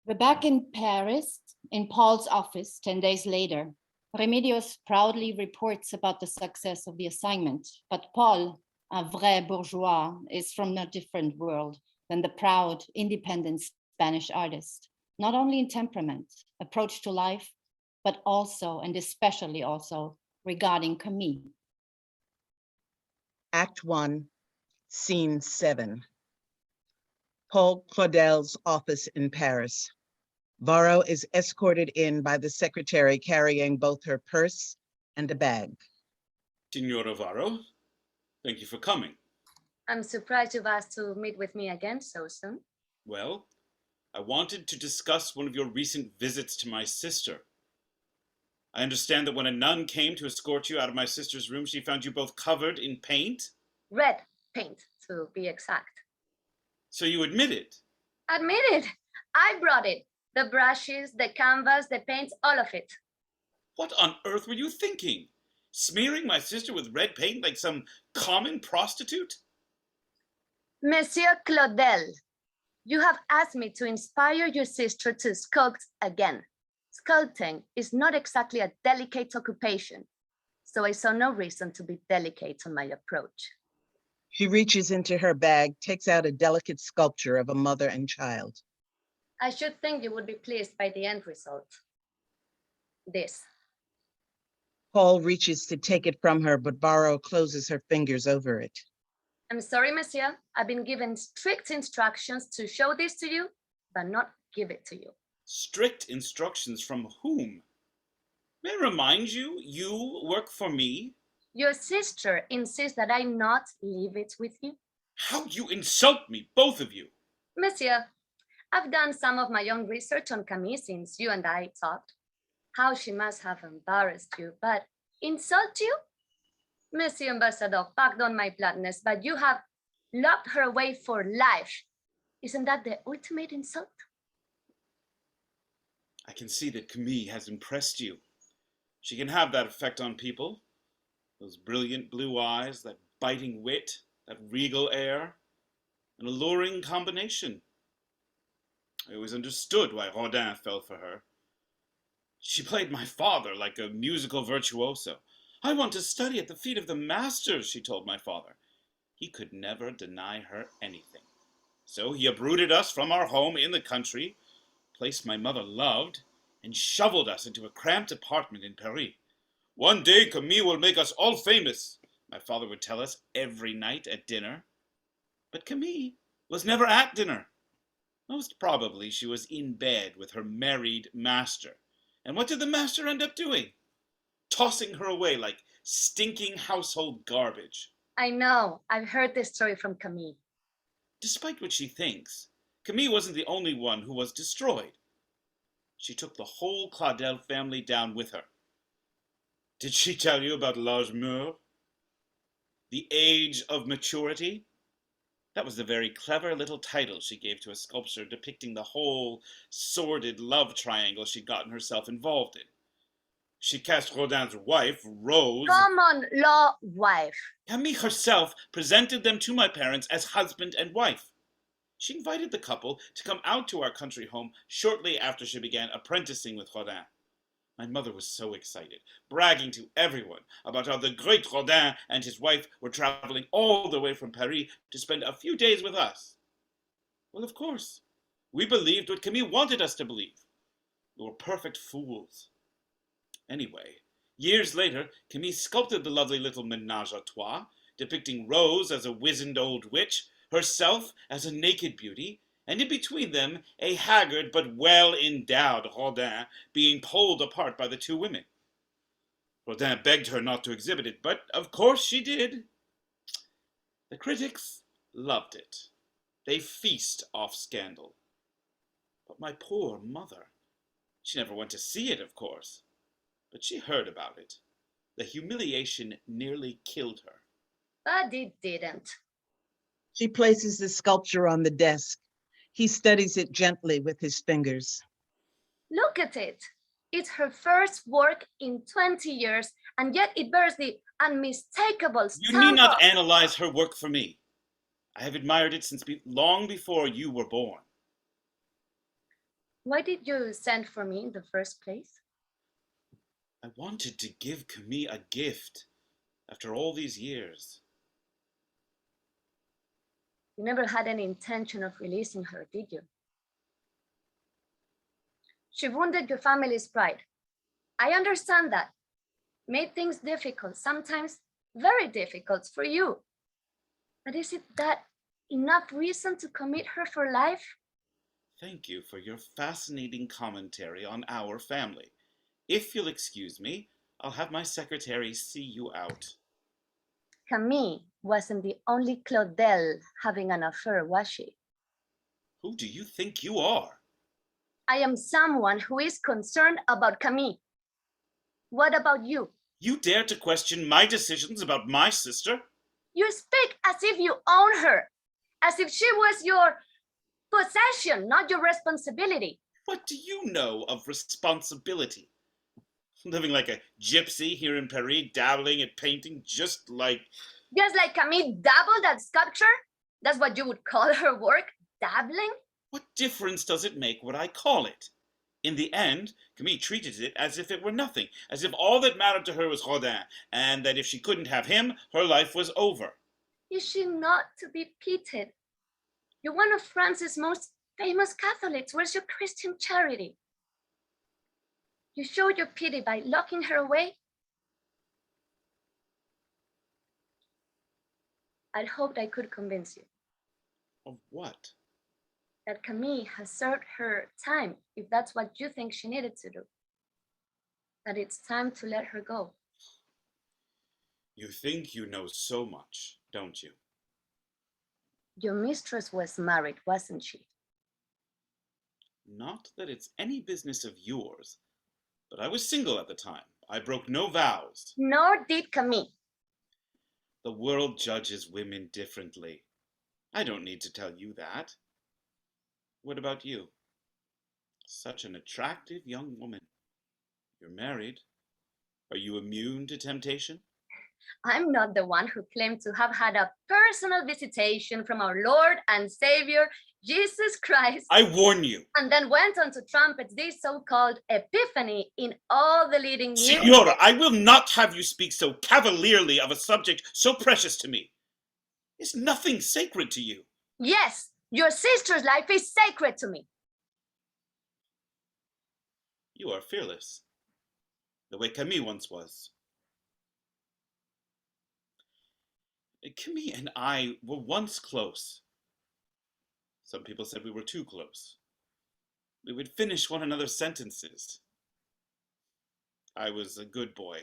We're back in Paris, in Paul's office 10 days later. Remedios proudly reports about the success of the assignment, but Paul, a vrai bourgeois, is from a different world than the proud, independent Spanish artist, not only in temperament, approach to life, but also, and especially also, regarding Camille. Act 1, Scene 7. Paul Claudel's office in Paris. Varo is escorted in by the secretary carrying both her purse and a bag. Signora Varo, thank you for coming. I'm surprised you've asked to meet with me again so soon. Well, I wanted to discuss one of your recent visits to my sister. I understand that when a nun came to escort you out of my sister's room, she found you both covered in paint? Red paint, to be exact. So you admit it? Admit it. I brought it. The brushes, the canvas, the paints, all of it. What on earth were you thinking? Smearing my sister with red paint like some common prostitute? Monsieur Claudel, you have asked me to inspire your sister to sculpt again. Sculpting is not exactly a delicate occupation, so I saw no reason to be delicate on my approach. She reaches into her bag, takes out a delicate sculpture of a mother and child. I should think you would be pleased by the end result. This. Paul reaches to take it from her, but Varo closes her fingers over it. I'm sorry, monsieur. I've been given strict instructions to show this to you, but not give it to you. Strict instructions from whom? May I remind you, you work for me? Your sister insists that I not leave it with you. How you insult me, both of you! Monsieur, I've done some of my own research on Camille since you and I talked. How she must have embarrassed you, but insult you? Monsieur Ambassador, pardon my bluntness, but you have locked her away for life. Isn't that the ultimate insult? I can see that Camille has impressed you. She can have that effect on people. Those brilliant blue eyes, that biting wit, that regal air, an alluring combination. I always understood why Rodin fell for her. She played my father like a musical virtuoso. I want to study at the feet of the masters, she told my father. He could never deny her anything. So he uprooted us from our home in the country, place my mother loved, and shoveled us into a cramped apartment in Paris. One day Camille will make us all famous, my father would tell us every night at dinner. But Camille was never at dinner. Most probably she was in bed with her married master. And what did the master end up doing? Tossing her away like stinking household garbage. I know. I've heard this story from Camille. Despite what she thinks, Camille wasn't the only one who was destroyed. She took the whole Claudel family down with her. Did she tell you about l'âge mûr? The age of maturity? That was the very clever little title she gave to a sculpture depicting the whole sordid love triangle she'd gotten herself involved in. She cast Rodin's wife, Rose. Common law wife. Camille herself presented them to my parents as husband and wife. She invited the couple to come out to our country home shortly after she began apprenticing with Rodin. My mother was so excited, bragging to everyone about how the great Rodin and his wife were traveling all the way from Paris to spend a few days with us. Well, of course, we believed what Camille wanted us to believe. We were perfect fools. Anyway, years later, Camille sculpted the lovely little ménage à trois, depicting Rose as a wizened old witch, herself as a naked beauty, and in between them, a haggard but well-endowed Rodin being pulled apart by the two women. Rodin begged her not to exhibit it, but of course she did. The critics loved it. They feast off scandal. But my poor mother, she never went to see it, of course, but she heard about it. The humiliation nearly killed her. But it didn't. She places the sculpture on the desk. He studies it gently with his fingers. Look at it. It's her first work in 20 years, and yet it bears the unmistakable stamp. You need not analyze her work for me. I have admired it since long before you were born. Why did you send for me in the first place? I wanted to give Camille a gift after all these years. You never had any intention of releasing her, did you? She wounded your family's pride. I understand that. Made things difficult, sometimes very difficult for you. But is it that enough reason to commit her for life? Thank you for your fascinating commentary on our family. If you'll excuse me, I'll have my secretary see you out. Camille wasn't the only Claudel having an affair, was she? Who do you think you are? I am someone who is concerned about Camille. What about you? You dare to question my decisions about my sister? You speak as if you own her, as if she was your possession, not your responsibility. What do you know of responsibility? Living like a gypsy here in Paris, dabbling at painting just like Camille dabbled at sculpture? That's what you would call her work? Dabbling? What difference does it make what I call it? In the end, Camille treated it as if it were nothing, as if all that mattered to her was Rodin, and that if she couldn't have him, her life was over. Is she not to be pitied? You're one of France's most famous Catholics. Where's your Christian charity? You showed your pity by locking her away. I'd hoped I could convince you Of what? that Camille has served her time, if that's what you think she needed to do. That it's time to let her go. You think you know so much, don't you? Your mistress was married, wasn't she? Not that it's any business of yours, but I was single at the time. I broke no vows. Nor did Camille. The world judges women differently. I don't need to tell you that. What about you? Such an attractive young woman. You're married. Are you immune to temptation? I'm not the one who claimed to have had a personal visitation from our Lord and Savior, Jesus Christ. I warn you. And then went on to trumpet this so-called epiphany in all the leading news. Signora, I will not have you speak so cavalierly of a subject so precious to me. Is nothing sacred to you? Yes, your sister's life is sacred to me. You are fearless, the way Camille once was. Camille and I were once close. Some people said we were too close. We would finish one another's sentences. I was a good boy,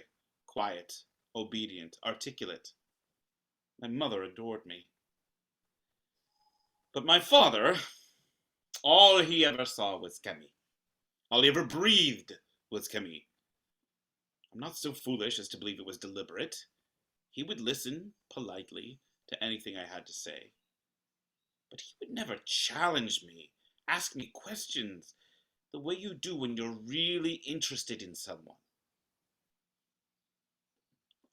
quiet, obedient, articulate. My mother adored me. But my father, all he ever saw was Camille. All he ever breathed was Camille. I'm not so foolish as to believe it was deliberate. He would listen politely to anything I had to say. But he would never challenge me, ask me questions, the way you do when you're really interested in someone.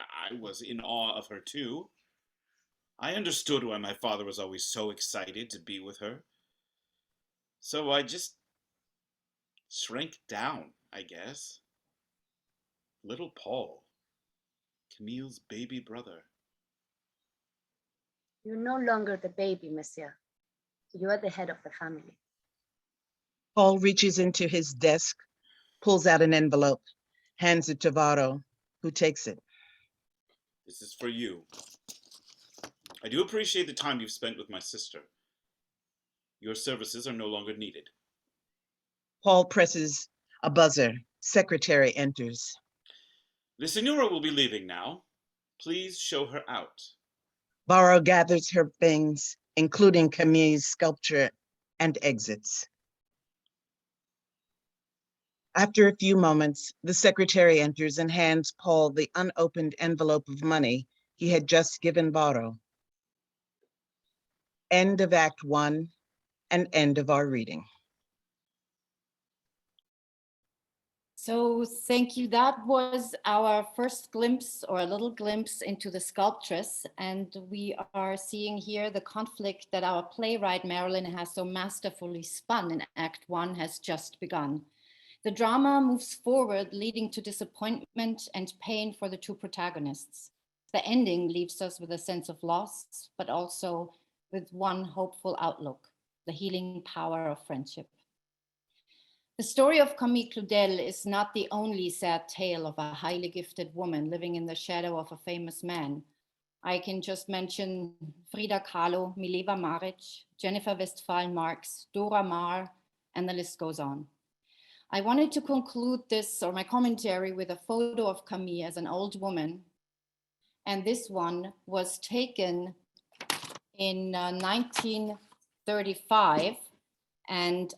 I was in awe of her too. I understood why my father was always so excited to be with her. So I just shrank down, I guess. Little Paul, Camille's baby brother. You're no longer the baby, monsieur. You are the head of the family. Paul reaches into his desk, pulls out an envelope, hands it to Varo, who takes it. This is for you. I do appreciate the time you've spent with my sister. Your services are no longer needed. Paul presses a buzzer. Secretary enters. The Signora will be leaving now. Please show her out. Varo gathers her things, including Camille's sculpture, and exits. After a few moments, the secretary enters and hands Paul the unopened envelope of money he had just given Varo. End of Act 1 and end of our reading. So thank you. That was our first glimpse, or a little glimpse, into the Sculptress. And we are seeing here the conflict that our playwright Marilyn has so masterfully spun in Act 1 has just begun. The drama moves forward, leading to disappointment and pain for the two protagonists. The ending leaves us with a sense of loss, but also with one hopeful outlook, the healing power of friendship. The story of Camille Claudel is not the only sad tale of a highly gifted woman living in the shadow of a famous man. I can just mention Frida Kahlo, Mileva Maric, Jennifer Westphal Marx, Dora Maar, and the list goes on. I wanted to conclude this, or my commentary, with a photo of Camille as an old woman. And this one was taken in 1935. And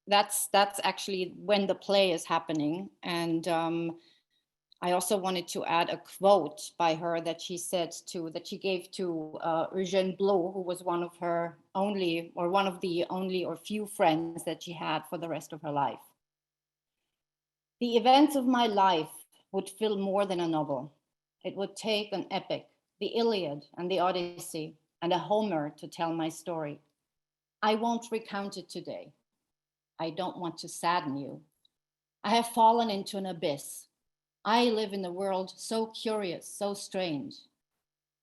that's actually when the play is happening. And I also wanted to add a quote by her that she gave to Eugène Blot, who was one of her only, or one of the only or few friends that she had for the rest of her life. The events of my life would fill more than a novel. It would take an epic, the Iliad and the Odyssey, and a Homer to tell my story. I won't recount it today. I don't want to sadden you. I have fallen into an abyss. I live in a world so curious, so strange.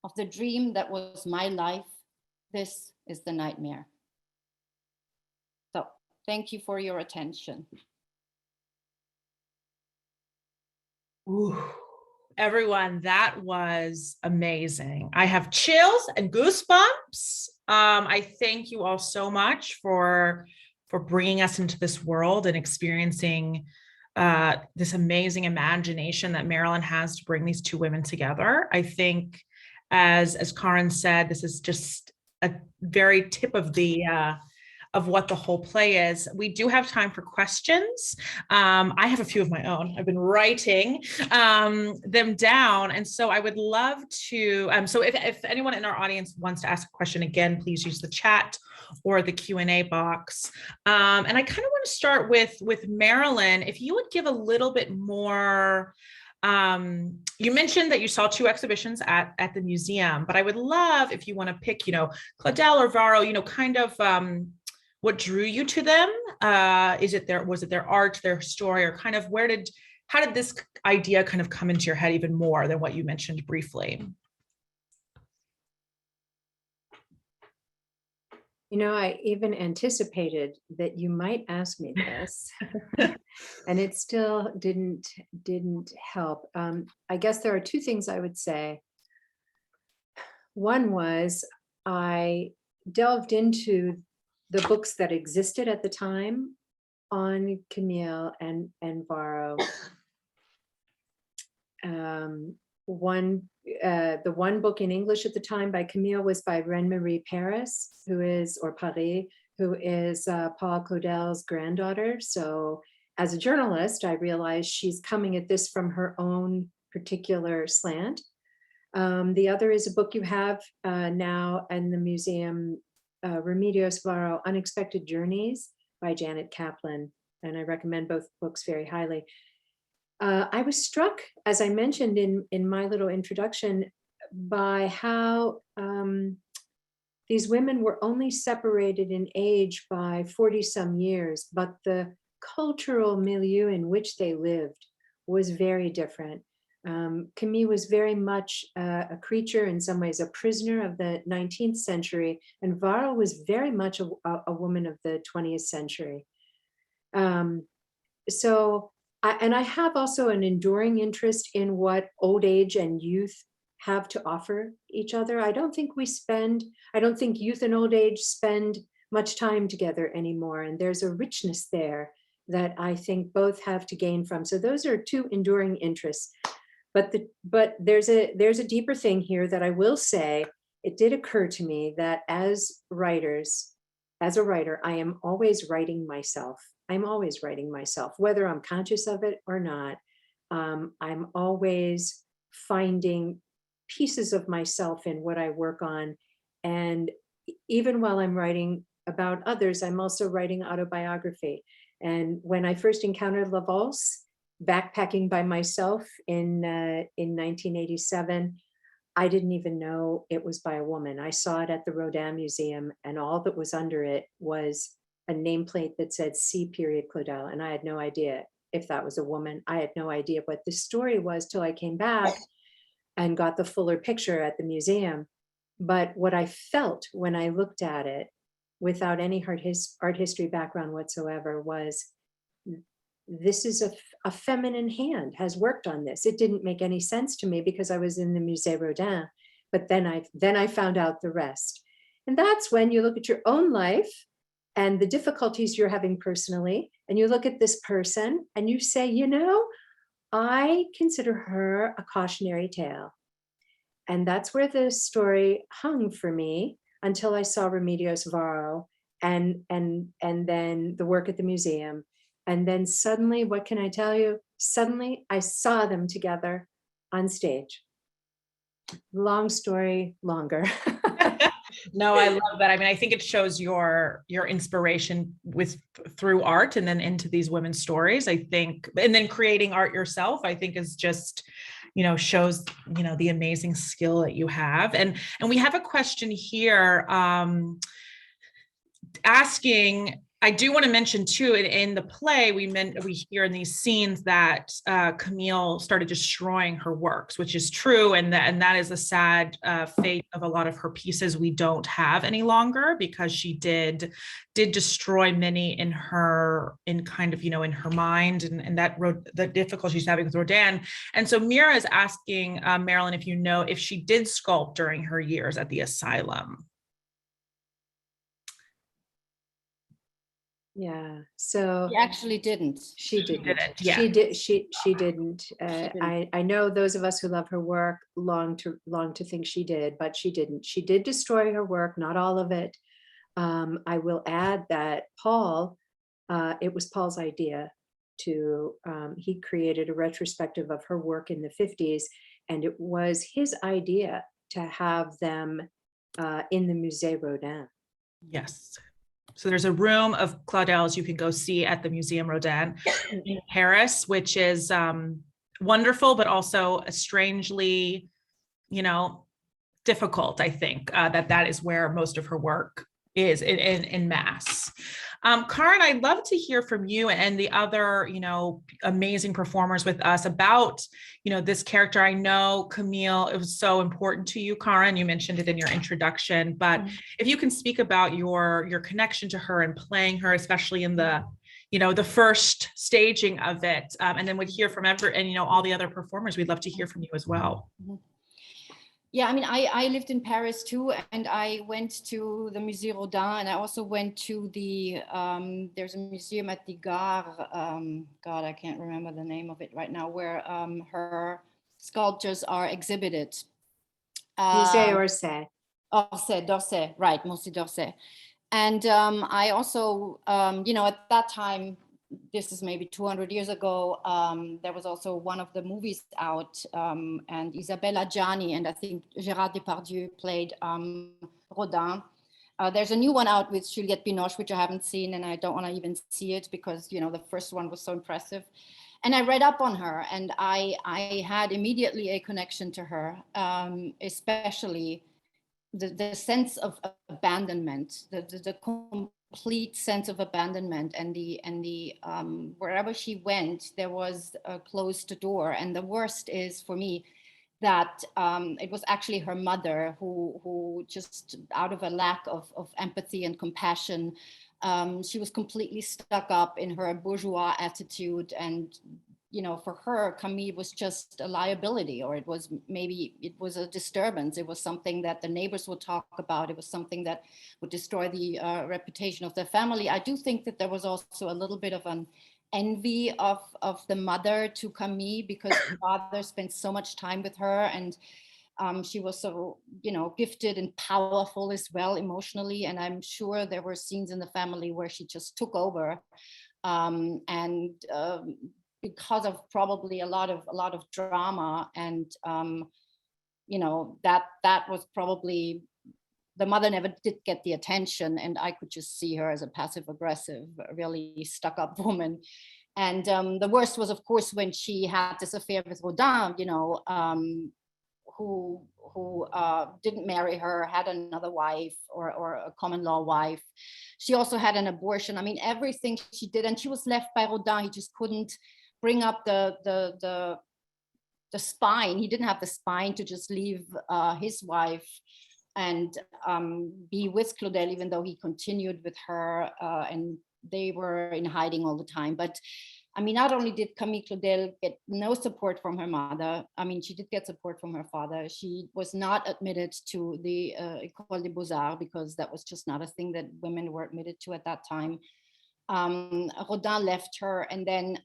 Of the dream that was my life, this is the nightmare. So thank you for your attention. Ooh, everyone, that was amazing. I have chills and goosebumps. I thank you all so much for bringing us into this world and experiencing this amazing imagination that Marilyn has to bring these two women together. I think, as Karin said, this is just a very tip of the of what the whole play is. We do have time for questions. I have a few of my own. I've been writing them down. And so I would love to, so if anyone in our audience wants to ask a question, again, please use the chat or the Q&A box. And I kind of want to start with Marilyn. If you would give a little bit more, you mentioned that you saw two exhibitions at the museum, but I would love if you want to pick, Claudel or Varo, kind of what drew you to them? Was it their art, their story, or kind of how did this idea kind of come into your head even more than what you mentioned briefly? I even anticipated that you might ask me this, and it still didn't help. I guess there are two things I would say. One was I delved into the books that existed at the time on Camille and Varo, the one book in English at the time by Camille was by Reine-Marie Paris, Paris, who is Paul Claudel's granddaughter. So as a journalist, I realized she's coming at this from her own particular slant. The other is a book you have now in the museum, Remedios Varo, Unexpected Journeys by Janet Kaplan. And I recommend both books very highly. I was struck, as I mentioned in my little introduction, by how these women were only separated in age by 40 some years, but the cultural milieu in which they lived was very different. Camille was very much a creature, in some ways a prisoner of the 19th century, and Varo was very much a woman of the 20th century. I have also an enduring interest in what old age and youth have to offer each other. I don't think youth and old age spend much time together anymore. And there's a richness there that I think both have to gain from. So those are two enduring interests. But there's a deeper thing here that I will say. It did occur to me that as a writer, I am always writing myself. I'm always writing myself, whether I'm conscious of it or not. I'm always finding pieces of myself in what I work on. And even while I'm writing about others, I'm also writing autobiography. And when I first encountered La Valse, backpacking by myself in 1987, I didn't even know it was by a woman. I saw it at the Rodin Museum, and all that was under it was a nameplate that said C. Claudel, and I had no idea if that was a woman. I had no idea what the story was till I came back and got the fuller picture at the museum. But what I felt when I looked at it, without any art history background whatsoever, was this is a feminine hand has worked on this. It didn't make any sense to me because I was in the Musée Rodin, but then I found out the rest. And that's when you look at your own life and the difficulties you're having personally, and you look at this person and you say, you know, I consider her a cautionary tale. And that's where the story hung for me until I saw Remedios Varo and then the work at the museum. And then suddenly, what can I tell you? Suddenly I saw them together on stage. Long story longer. No, I love that. I mean, I think it shows your inspiration through art and then into these women's stories, I think, and then creating art yourself, I think is just, shows, the amazing skill that you have. And we have a question here asking, I do want to mention too, in the play, we hear in these scenes that Camille started destroying her works, which is true. And that is a sad fate of a lot of her pieces we don't have any longer, because she did destroy many in her mind, and that the difficulty she's having with Rodin. And so Mira is asking Marilyn if you know if she did sculpt during her years at the asylum. Yeah, so She actually didn't. She didn't. Yeah. She did. She didn't. I know those of us who love her work long to think she did, but she didn't. She did destroy her work, not all of it. I will add that Paul, it was Paul's idea to. He created a retrospective of her work in the 50s, and it was his idea to have them in the Musée Rodin. Yes. So there's a room of Claudel's you can go see at the Museum Rodin in Paris, which is wonderful, but also strangely, difficult. I think that is where most of her work is in mass. Karin, I'd love to hear from you and the other, amazing performers with us about, this character. I know, Camille, it was so important to you, Karin. You mentioned it in your introduction, but if you can speak about your connection to her and playing her, especially in the, the first staging of it, and then we'd hear from all the other performers. We'd love to hear from you as well. Yeah, I mean, I lived in Paris too, and I went to the Musée Rodin, and I also went to the, there's a museum at the Gare, God, I can't remember the name of it right now, where her sculptures are exhibited. Musée Orsay. D'Orsay, right, Musée d'Orsay. And I also, at that time, this is maybe 200 years ago, there was also one of the movies out, and Isabelle Adjani and I think Gérard Depardieu played Rodin. There's a new one out with Juliette Binoche, which I haven't seen, and I don't want to even see it because, the first one was so impressive. And I read up on her, and I had immediately a connection to her, especially the sense of abandonment, the complete sense of abandonment, and the wherever she went, there was a closed door. And the worst is for me that it was actually her mother who just out of a lack of empathy and compassion, she was completely stuck up in her bourgeois attitude. And, for her, Camille was just a liability, or it was a disturbance. It was something that the neighbors would talk about. It was something that would destroy the reputation of their family. I do think that there was also a little bit of an envy of the mother to Camille, because the father spent so much time with her, and she was so gifted and powerful as well emotionally. And I'm sure there were scenes in the family where she just took over, because of probably a lot of drama, and that was probably, the mother never did get the attention, and I could just see her as a passive aggressive, really stuck up woman. And the worst was, of course, when she had this affair with Rodin, who didn't marry her, had another wife, or a common law wife. She also had an abortion. I mean, everything she did, and she was left by Rodin. He just couldn't bring up the spine. He didn't have the spine to just leave his wife and be with Claudel, even though he continued with her, and they were in hiding all the time. But I mean, not only did Camille Claudel get no support from her mother, I mean, she did get support from her father. She was not admitted to the École des Beaux-Arts, because that was just not a thing that women were admitted to at that time. Rodin left her, and then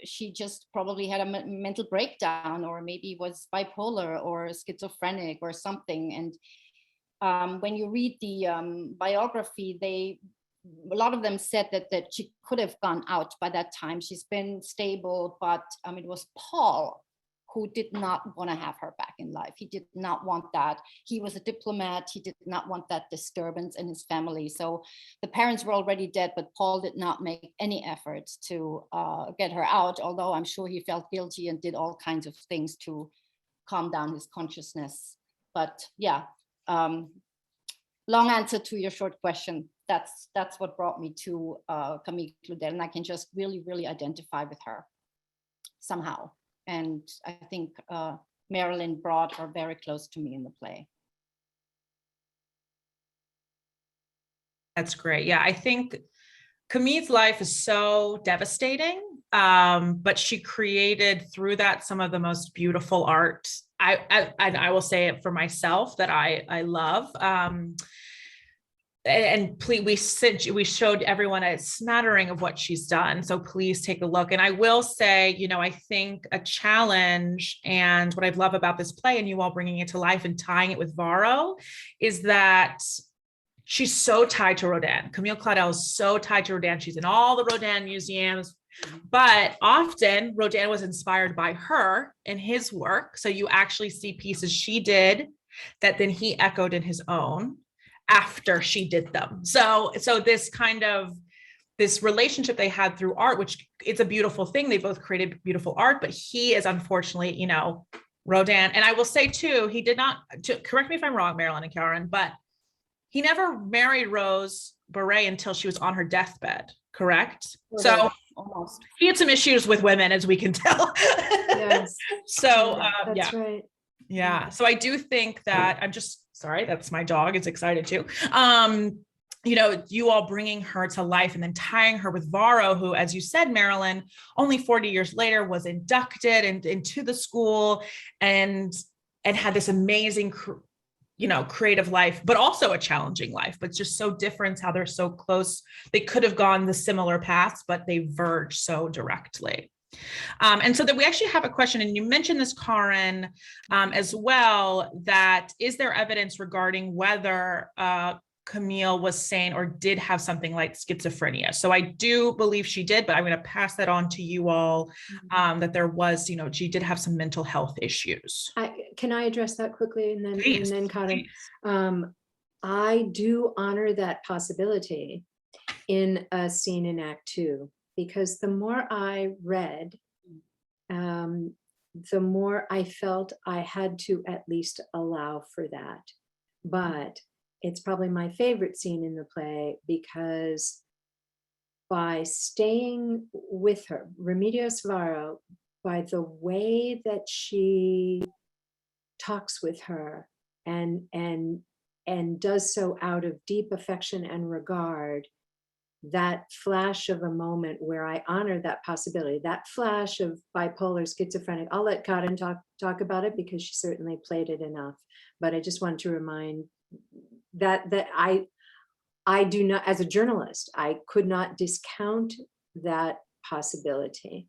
she just probably had a mental breakdown, or maybe was bipolar or schizophrenic or something. And when you read the biography, a lot of them said that she could have gone out by that time. She's been stable, but it was Paul who did not want to have her back in life. He did not want that. He was a diplomat. He did not want that disturbance in his family. So the parents were already dead, but Paul did not make any efforts to get her out, although I'm sure he felt guilty and did all kinds of things to calm down his consciousness. But yeah, long answer to your short question. That's what brought me to Camille Claudel, and I can just really, really identify with her somehow. And I think Marilyn brought her very close to me in the play. That's great. Yeah, I think Camille's life is so devastating, but she created through that some of the most beautiful art. I will say it for myself that I love. And please, we showed everyone a smattering of what she's done. So please take a look. And I will say, I think a challenge, and what I love about this play and you all bringing it to life and tying it with Varo, is that she's so tied to Rodin. Camille Claudel is so tied to Rodin. She's in all the Rodin museums, but often Rodin was inspired by her and his work. So you actually see pieces she did that then he echoed in his own after she did them. So this kind of this relationship they had through art, which it's a beautiful thing. They both created beautiful art, but he is unfortunately, Rodin. And I will say too, he did not, correct me if I'm wrong, Marilyn and Karin, but he never married Rose Beret until she was on her deathbed, correct? So almost. He had some issues with women, as we can tell. Yes. So That's right. Yeah. So I do think that sorry, that's my dog. It's excited too. You all bringing her to life and then tying her with Varo, who, as you said, Marilyn, only 40 years later was inducted into the school and had this amazing, creative life, but also a challenging life, but just so different how they're so close. They could have gone the similar paths, but they verge so directly. And so that we actually have a question, and you mentioned this, Karin, as well, that is there evidence regarding whether Camille was sane or did have something like schizophrenia? So I do believe she did, but I'm going to pass that on to you all, that there was, she did have some mental health issues. Can I address that quickly? And then, Please, Karin, I do honor that possibility in a scene in Act 2, because the more I read, the more I felt I had to at least allow for that. But it's probably my favorite scene in the play, because by staying with her, Remedios Varo, by the way that she talks with her and does so out of deep affection and regard, that flash of a moment where I honor that possibility, that flash of bipolar schizophrenic. I'll let Karin talk about it, because she certainly played it enough. But I just want to remind that I do not, as a journalist, I could not discount that possibility.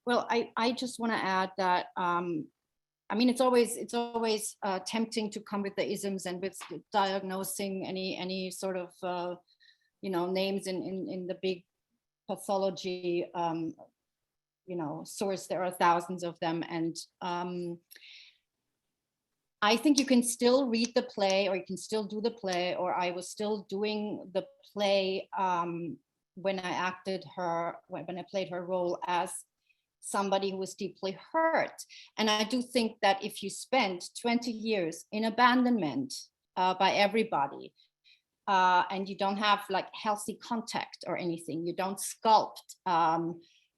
Well, I just want to add that I mean, it's always tempting to come with the isms and with diagnosing any sort of names in the big pathology source. There are thousands of them, and I think you can still read the play, or you can still do the play, or I was still doing the play when I played her role as somebody who was deeply hurt. And I do think that if you spend 20 years in abandonment by everybody, and you don't have like healthy contact or anything, you don't sculpt,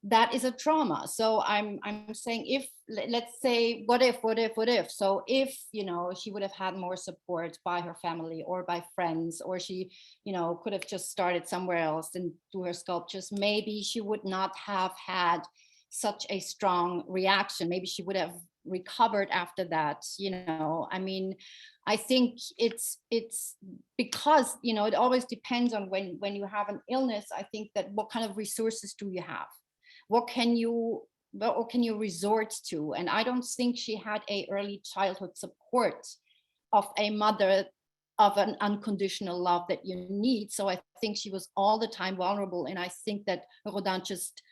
that is a trauma. So I'm saying, if, let's say, what if, so if, she would have had more support by her family or by friends, or she, could have just started somewhere else and do her sculptures, maybe she would not have had such a strong reaction. Maybe she would have recovered after that. I mean, I think it's because, it always depends on when you have an illness. I think that what kind of resources do you have? What can you resort to? And I don't think she had a early childhood support of a mother, of an unconditional love that you need. So I think she was all the time vulnerable. And I think that Rodin just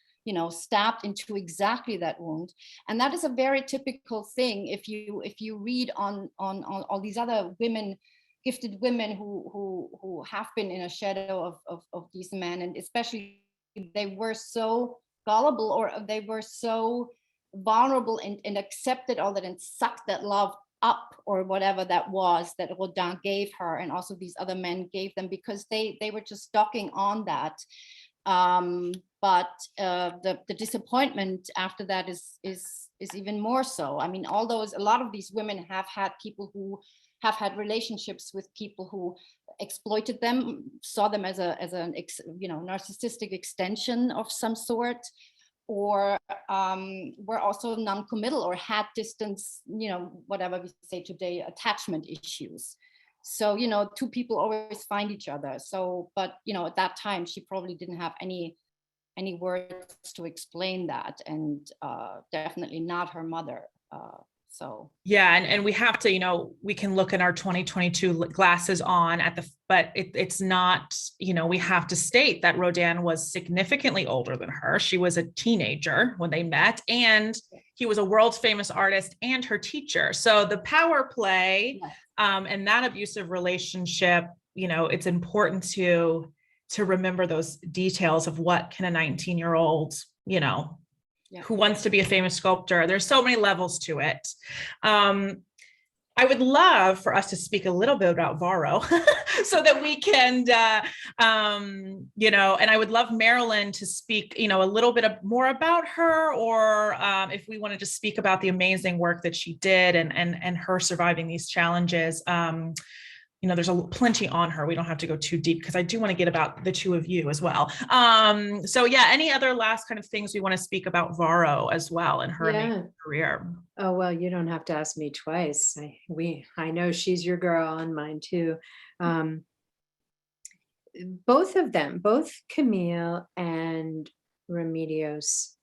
stabbed into exactly that wound. And that is a very typical thing. If you read on all these other women, gifted women who have been in a shadow of these men, and especially they were so gullible, or they were so vulnerable and accepted all that and sucked that love up, or whatever that was that Rodin gave her, and also these other men gave them, because they were just docking on that. But the disappointment after that is even more so. I mean, a lot of these women have had people who have had relationships with people who exploited them, saw them as a narcissistic extension of some sort, or were also non-committal, or had distance, whatever we say today, attachment issues. So, two people always find each other. So, but, at that time, she probably didn't have any words to explain that, and definitely not her mother. So. Yeah. And we have to, we can look in our 2022 glasses on but it's not, we have to state that Rodin was significantly older than her. She was a teenager when they met, and he was a world famous artist and her teacher. So the power play, and that abusive relationship, it's important to remember those details of what can a 19-year-old, who wants to be a famous sculptor. There's so many levels to it. I would love for us to speak a little bit about Varo so that we can, and I would love Marilyn to speak, a little bit more about her, or if we want to just speak about the amazing work that she did and her surviving these challenges. There's plenty on her. We don't have to go too deep, because I do want to get about the two of you as well. So yeah, any other last kind of things we want to speak about Varo as well and her amazing career? Oh, well, you don't have to ask me twice. I know she's your girl and mine too. both of them, both Camille and Remedios,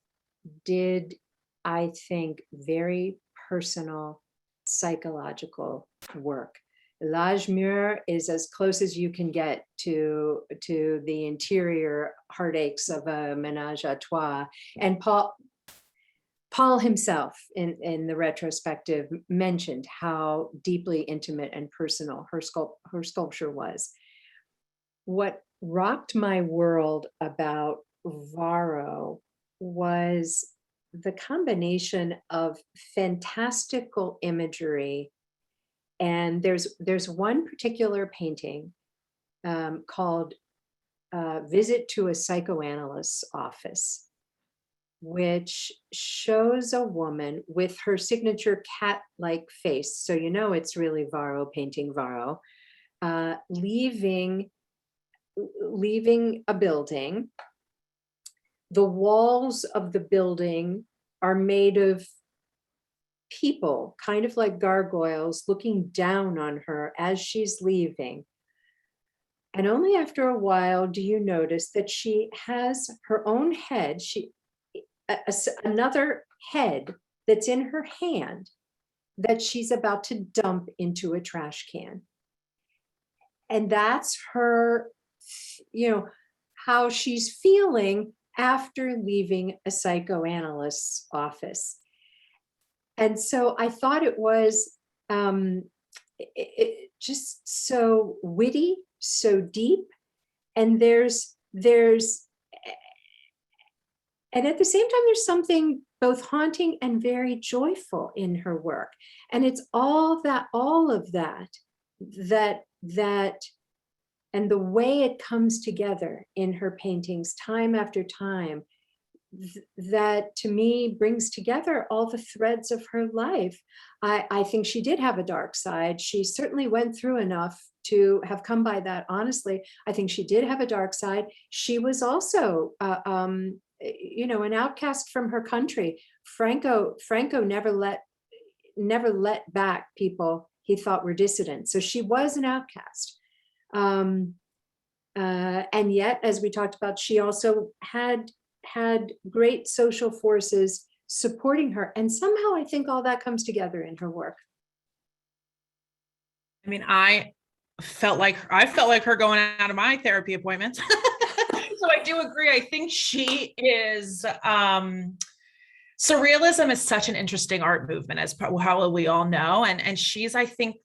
did, I think, very personal psychological work. L'Âge Mûr is as close as you can get to the interior heartaches of a ménage à trois. And Paul himself in the retrospective mentioned how deeply intimate and personal her sculpture was. What rocked my world about Varo was the combination of fantastical imagery. And there's one particular painting called Visit to a Psychoanalyst's Office, which shows a woman with her signature cat-like face. So you know it's really Varo painting Varo, leaving a building. The walls of the building are made of people, kind of like gargoyles, looking down on her as she's leaving. And only after a while do you notice that she has her own head, another head that's in her hand that she's about to dump into a trash can. And that's her, how she's feeling after leaving a psychoanalyst's office. And so I thought it was just so witty, so deep, and there's and at the same time there's something both haunting and very joyful in her work. And it's all of that and the way it comes together in her paintings time after time, that to me brings together all the threads of her life. I think she did have a dark side. She certainly went through enough to have come by that. Honestly, I think she did have a dark side. She was also, an outcast from her country. Franco never let back people he thought were dissidents. So she was an outcast. And yet, as we talked about, she also had great social forces supporting her. And somehow I think all that comes together in her work. I mean, I felt like her going out of my therapy appointments. So I do agree. I think she is, surrealism is such an interesting art movement, as how we all know. And she's, I think,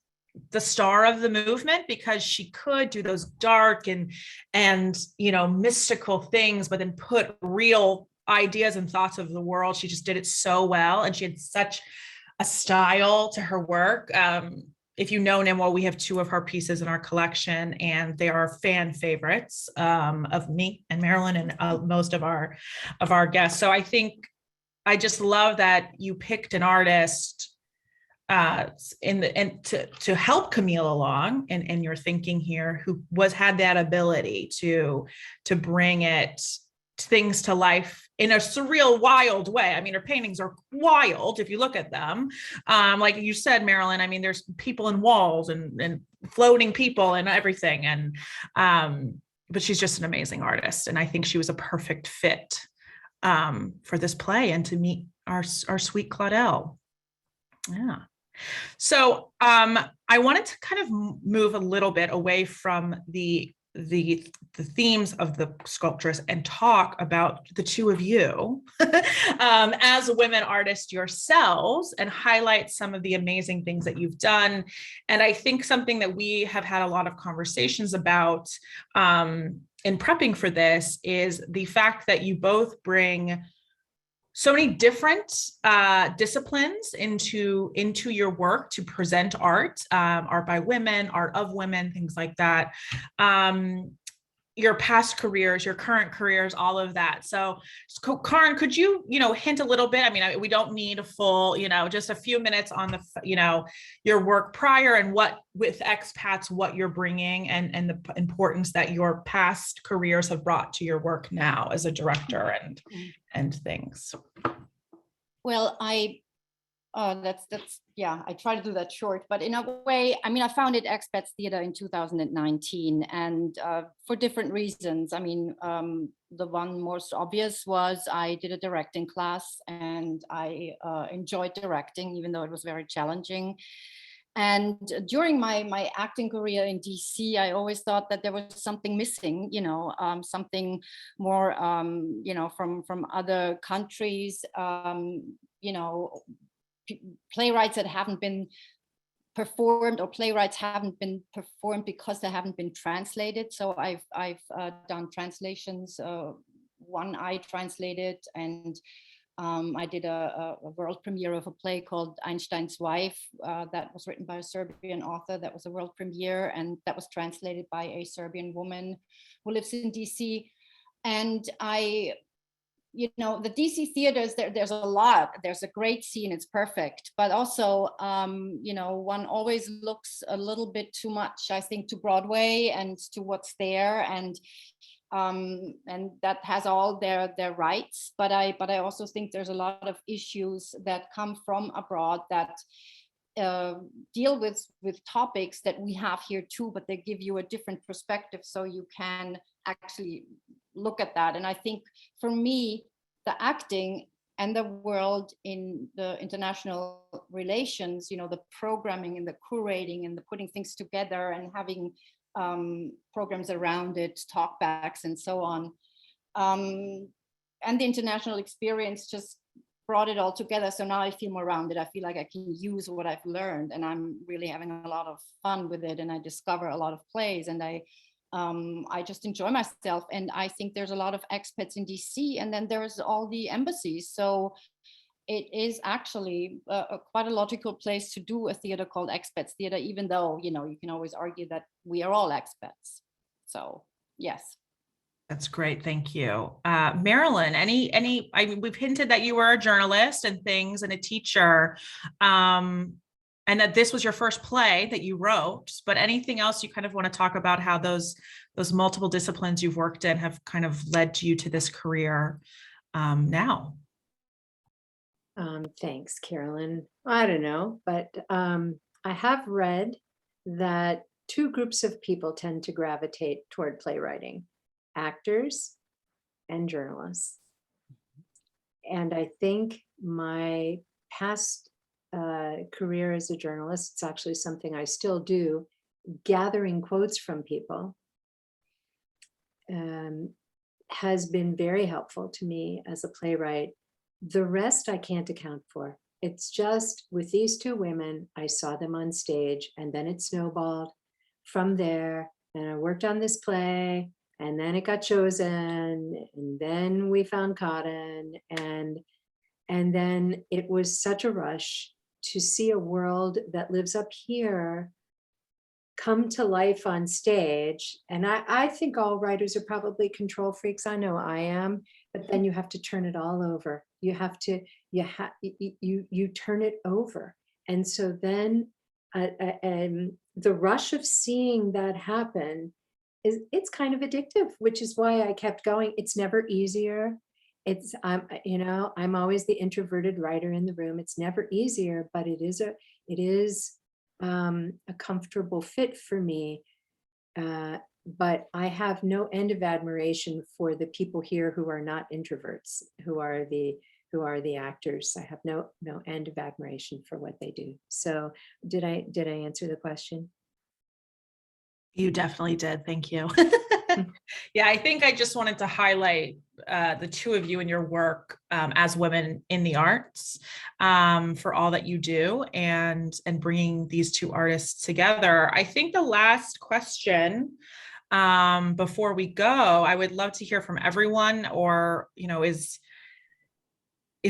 the star of the movement, because she could do those dark and mystical things, but then put real ideas and thoughts of the world. She just did it so well, and she had such a style to her work. If you know Nemo, we have 2 of her pieces in our collection, and they are fan favorites of me and Marilyn and most of our guests. So I think I just love that you picked an artist to help Camille along in your thinking here, who had that ability to bring things to life in a surreal, wild way. I mean, her paintings are wild if you look at them. Like you said, Marilyn, I mean, there's people in walls and floating people and everything. And but she's just an amazing artist, and I think she was a perfect fit for this play and to meet our sweet Claudel. Yeah. So I wanted to kind of move a little bit away from the themes of the Sculptress and talk about the 2 of you as women artists yourselves, and highlight some of the amazing things that you've done. And I think something that we have had a lot of conversations about in prepping for this is the fact that you both bring so many different disciplines into your work to present art by women, art of women, things like that. Your past careers, your current careers, all of that. So Karin, could you, hint a little bit? I mean, we don't need a full, just a few minutes on your work prior and what with expats, what you're bringing and the importance that your past careers have brought to your work now as a director and things. Well, I Oh, yeah, I try to do that short, but in a way, I mean, I founded Expats Theater in 2019 and for different reasons. I mean, the one most obvious was I did a directing class and I enjoyed directing, even though it was very challenging. And during my acting career in DC, I always thought that there was something missing, you know, something more, you know, from other countries, you know, playwrights that haven't been performed, or playwrights haven't been performed because they haven't been translated. So I've done translations. One I translated, and I did a world premiere of a play called Einstein's Wife that was written by a Serbian author. That was a world premiere, and that was translated by a Serbian woman who lives in DC. And you know, the DC theaters, there's a lot. There's a great scene, it's perfect. But also, you know, one always looks a little bit too much, I think, to Broadway and to what's there. And that has all their rights. But I also think there's a lot of issues that come from abroad that deal with topics that we have here too, but they give you a different perspective, so you can actually look at that. And I think for me, the acting and the world in the international relations, you know, the programming and the curating and the putting things together and having programs around it, talkbacks and so on, and the international experience just brought it all together. So now I feel more rounded. I feel like I can use what I've learned, and I'm really having a lot of fun with it, and I discover a lot of plays, and I just enjoy myself. And I think there's a lot of expats in DC, and then there's all the embassies. So it is actually quite a logical place to do a theater called Expats Theater, even though, you know, you can always argue that we are all expats. So yes. That's great. Thank you. Marilyn, I mean, we've hinted that you were a journalist and things and a teacher, and that this was your first play that you wrote, but anything else you kind of want to talk about how those multiple disciplines you've worked in have kind of led you to this career now? Thanks, Carolyn. I don't know, but I have read that two groups of people tend to gravitate toward playwriting: actors and journalists. And I think my past career as a journalist, it's actually something I still do, gathering quotes from people, has been very helpful to me as a playwright. The rest I can't account for. It's just with these two women, I saw them on stage, and then it snowballed from there. And I worked on this play, and then it got chosen, and then we found Karin, and then it was such a rush to see a world that lives up here come to life on stage. And I think all writers are probably control freaks. I know I am, but then you have to turn it all over. You turn it over. And so then the rush of seeing that happen it's kind of addictive, which is why I kept going. It's never easier. It's, you know, I'm always the introverted writer in the room. It's never easier, but it is a comfortable fit for me. But I have no end of admiration for the people here who are not introverts, who are the actors. I have no end of admiration for what they do. So did I answer the question? You definitely did. Thank you. Yeah, I think I just wanted to highlight the two of you and your work as women in the arts, for all that you do and bringing these two artists together. I think the last question before we go, I would love to hear from everyone, or, you know, is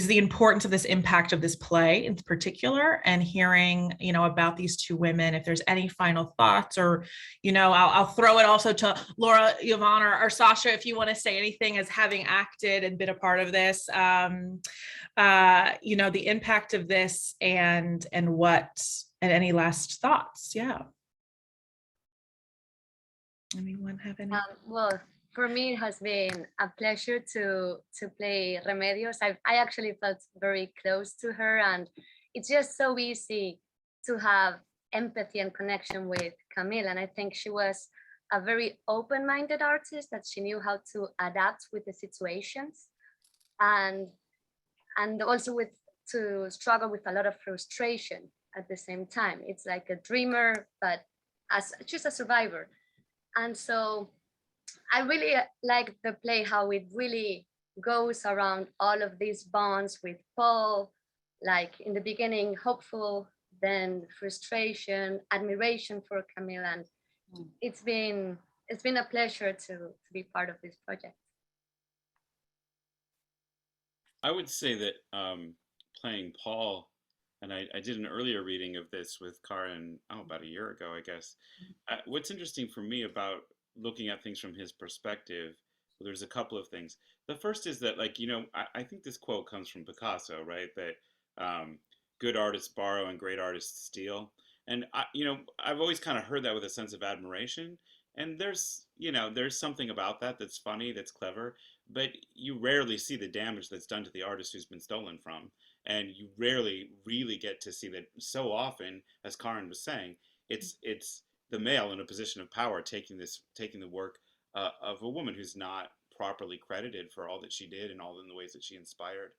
the importance of this impact of this play in particular, and hearing, you know, about these two women. If there's any final thoughts, or, you know, I'll throw it also to Laura, Yvonne, or Sasha, if you want to say anything as having acted and been a part of this, you know, the impact of this and any last thoughts. Yeah. Anyone have any? Well, for me, it has been a pleasure to play Remedios. I actually felt very close to her, and it's just so easy to have empathy and connection with Camille. And I think she was a very open-minded artist, that she knew how to adapt with the situations, and also to struggle with a lot of frustration at the same time. It's like a dreamer, but as just a survivor. And so I really like the play, how it really goes around all of these bonds with Paul, like in the beginning, hopeful, then frustration, admiration for Camille. And it's been a pleasure to be part of this project. I would say that playing Paul, and I did an earlier reading of this with Karin, about a year ago, I guess. What's interesting for me about looking at things from his perspective, well, there's a couple of things. The first is that, like, I think this quote comes from Picasso, right? That good artists borrow and great artists steal. And I've always kind of heard that with a sense of admiration. And there's something about that that's funny, that's clever, but you rarely see the damage that's done to the artist who's been stolen from. And you rarely really get to see that. So often, as Karin was saying, it's the male in a position of power taking the work of a woman who's not properly credited for all that she did and all in the ways that she inspired.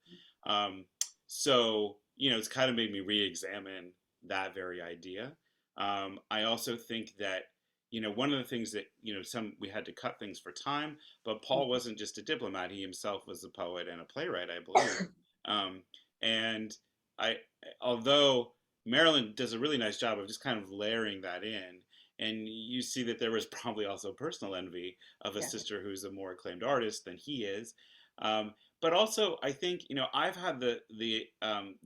So it's kind of made me re-examine that very idea. I also think that one of the things that we had to cut things for time, but Paul wasn't just a diplomat; he himself was a poet and a playwright, I believe. And although Marilyn does a really nice job of just kind of layering that in, and you see that there was probably also personal envy of a sister who's a more acclaimed artist than he is. But also, I think I've had the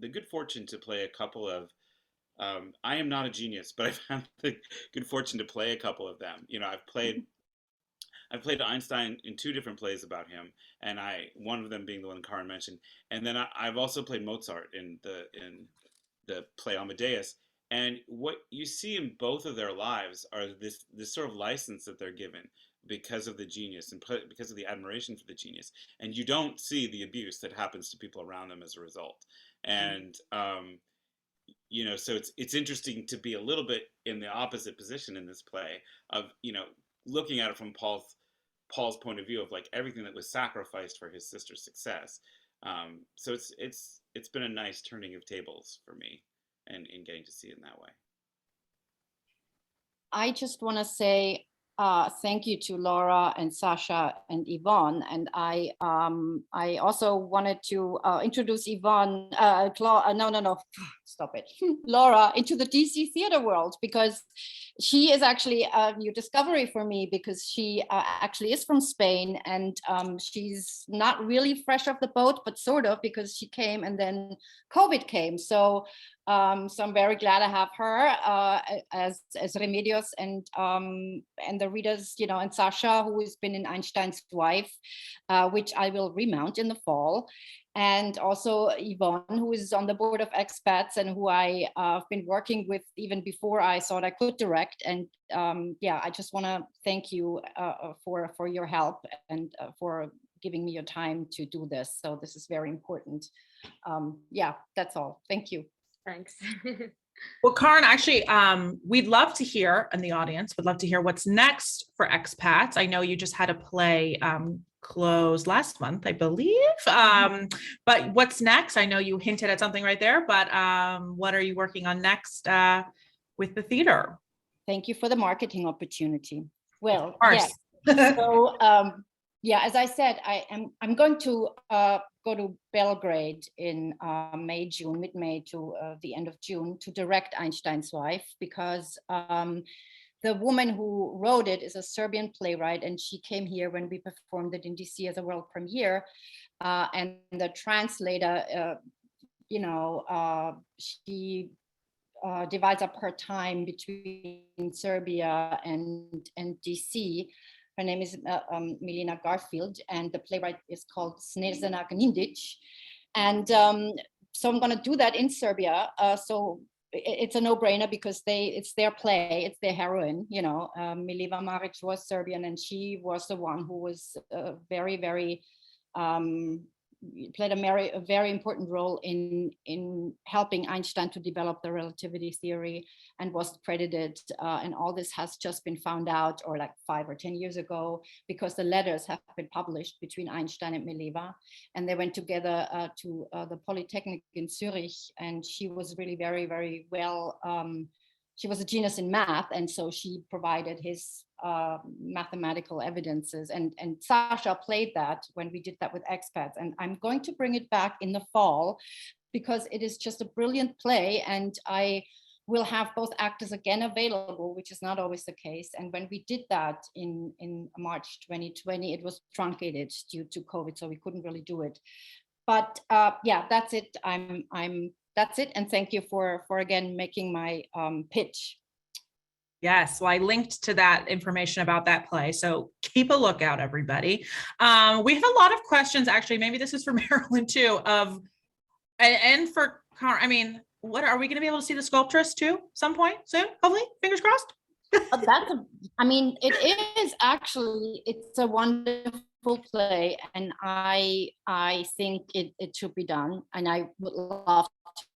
good fortune to play a couple of. I am not a genius, but I've had the good fortune to play a couple of them. I've played Einstein in 2 different plays about him, and one of them being the one Karin mentioned, and then I've also played Mozart in the play Amadeus. And what you see in both of their lives are this sort of license that they're given because of the genius and because of the admiration for the genius, and you don't see the abuse that happens to people around them as a result. And so it's interesting to be a little bit in the opposite position in this play of looking at it from Paul's point of view of like everything that was sacrificed for his sister's success. So it's been a nice turning of tables for me, and in getting to see it in that way. I just want to say thank you to Laura and Sasha and Yvonne. And I also wanted to introduce Yvonne, stop it, Laura, into the DC theater world, because she is actually a new discovery for me, because she actually is from Spain, and she's not really fresh off the boat, but sort of, because she came and then COVID came. So I'm very glad I have her as Remedios and the readers, and Sasha, who has been in Einstein's Wife, which I will remount in the fall. And also Yvonne, who is on the board of expats and who I have been working with even before I thought I could direct. And I just want to thank you for your help and for giving me your time to do this. So this is very important. That's all. Thank you. Thanks. Well, Karin, actually, we'd love to hear, in the audience, would love to hear what's next for expats. I know you just had a play close last month, I believe. But what's next? I know you hinted at something right there, but what are you working on next with the theater? Thank you for the marketing opportunity. Well, of course. Yes. So, as I said, I'm going to go to Belgrade in mid-May to the end of June to direct Einstein's Wife, because the woman who wrote it is a Serbian playwright, and she came here when we performed it in DC as a world premiere. And the translator, she divides up her time between Serbia and DC. Her name is Milena Garfield, and the playwright is called Snezana Gnindic. And so I'm going to do that in Serbia. So it's a no-brainer, because it's their play, it's their heroine. Miliva Maric was Serbian, and she was the one who was very, very played a very important role in helping Einstein to develop the relativity theory, and was credited. And all this has just been found out, or like 5 or 10 years ago, because the letters have been published between Einstein and Mileva, and they went together to the Polytechnic in Zurich, and she was really very, very well. She was a genius in math, and so she provided his mathematical evidences, and Sasha played that when we did that with expats, and I'm going to bring it back in the fall because it is just a brilliant play, and I will have both actors again available, which is not always the case. And when we did that in March 2020, it was truncated due to COVID, so we couldn't really do it. But yeah, that's it. That's it, and thank you for again making my pitch. Yes, well, I linked to that information about that play, so keep a lookout, everybody. We have a lot of questions, actually. Maybe this is for Marilyn too, and for Karin. I mean, what are we going to be able to see the Sculptress too? Some point soon, hopefully. Fingers crossed. I mean, it is actually. It's a wonderful play, and I think it should be done, and I would love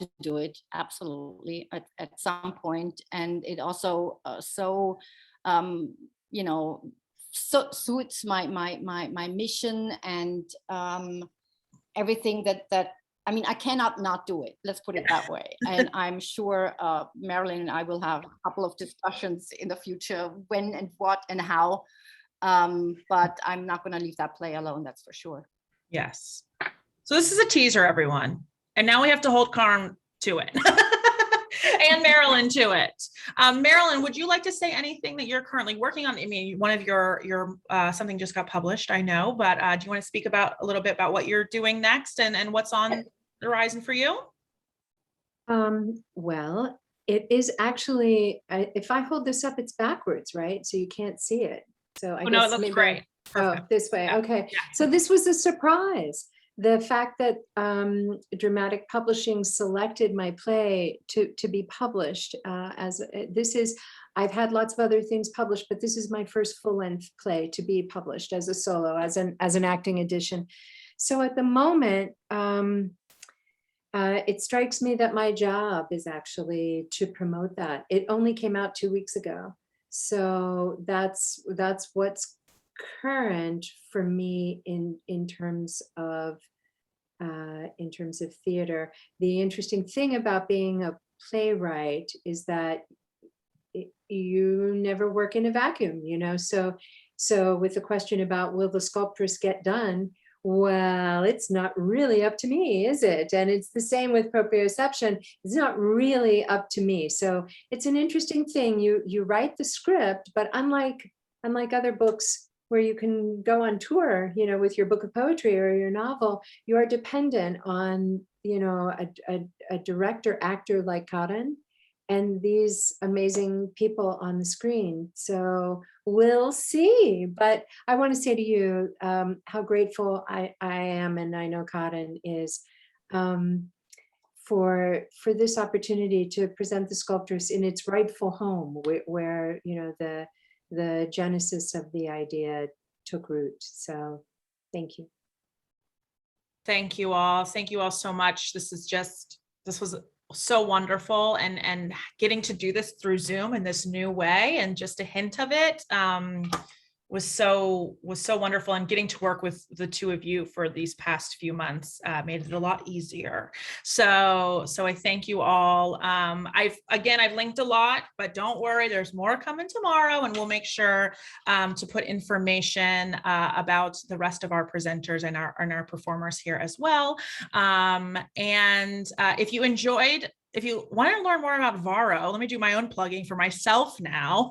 to do it absolutely at some point. And it also you know, so suits my mission, and everything that I mean, I cannot not do it. Let's put it that way. And I'm sure Marilyn and I will have a couple of discussions in the future, when and what and how. But I'm not going to leave that play alone, that's for sure. Yes. So this is a teaser, everyone. And now we have to hold Karin to it and Marilyn to it. Marilyn, would you like to say anything that you're currently working on? I mean, one of your something just got published, I know, but do you want to speak about a little bit about what you're doing next and what's on the horizon for you? Well, it is actually, if I hold this up, it's backwards, right? So you can't see it. So I guess no, it looks great. Perfect. Oh, this way. Yeah. Okay. Yeah. So this was a surprise. The fact that Dramatic Publishing selected my play to be published I've had lots of other things published, but this is my first full-length play to be published as a solo, as an acting edition. So at the moment, it strikes me that my job is actually to promote that. It only came out 2 weeks ago. So that's what's current for me in terms of theater. The interesting thing about being a playwright is that you never work in a vacuum, you know. So with the question about will the Sculptress get done, well, it's not really up to me, is it? And it's the same with proprioception. It's not really up to me. So it's an interesting thing. You write the script, but unlike other books where you can go on tour, you know, with your book of poetry or your novel, you are dependent on, you know, a director, actor like Karin, and these amazing people on the screen. So we'll see. But I want to say to you how grateful I am, and I know Karin is, for this opportunity to present the Sculptress in its rightful home, where you know the genesis of the idea took root. So thank you. Thank you all. Thank you all so much. This was so wonderful, and getting to do this through Zoom in this new way, and just a hint of it was so wonderful, and getting to work with the two of you for these past few months made it a lot easier. So I thank you all. I've linked a lot, but don't worry, there's more coming tomorrow, and we'll make sure to put information about the rest of our presenters and our performers here as well. If you want to learn more about Varo, let me do my own plugging for myself now.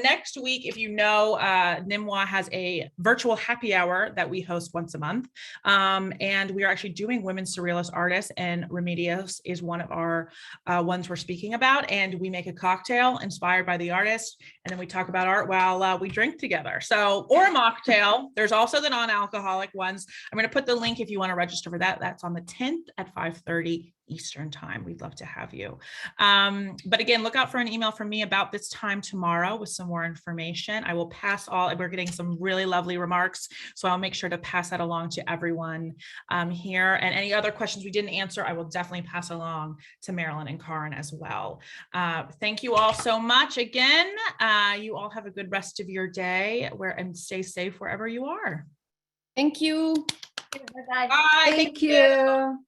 Next week, if you know, Nimwa has a virtual happy hour that we host once a month. And we are actually doing women surrealist artists, and Remedios is one of our ones we're speaking about. And we make a cocktail inspired by the artist, and then we talk about art while we drink together. So, or a mocktail. There's also the non-alcoholic ones. I'm going to put the link if you want to register for that. That's on the 10th at 5:30 Eastern time. We'd love to have you. But again, look out for an email from me about this time tomorrow with some more information. I will pass we're getting some really lovely remarks, so I'll make sure to pass that along to everyone here. And any other questions we didn't answer, I will definitely pass along to Marilyn and Karin as well. Thank you all so much again. You all have a good rest of your day and stay safe wherever you are. Thank you. Bye-bye. Bye. Thank you.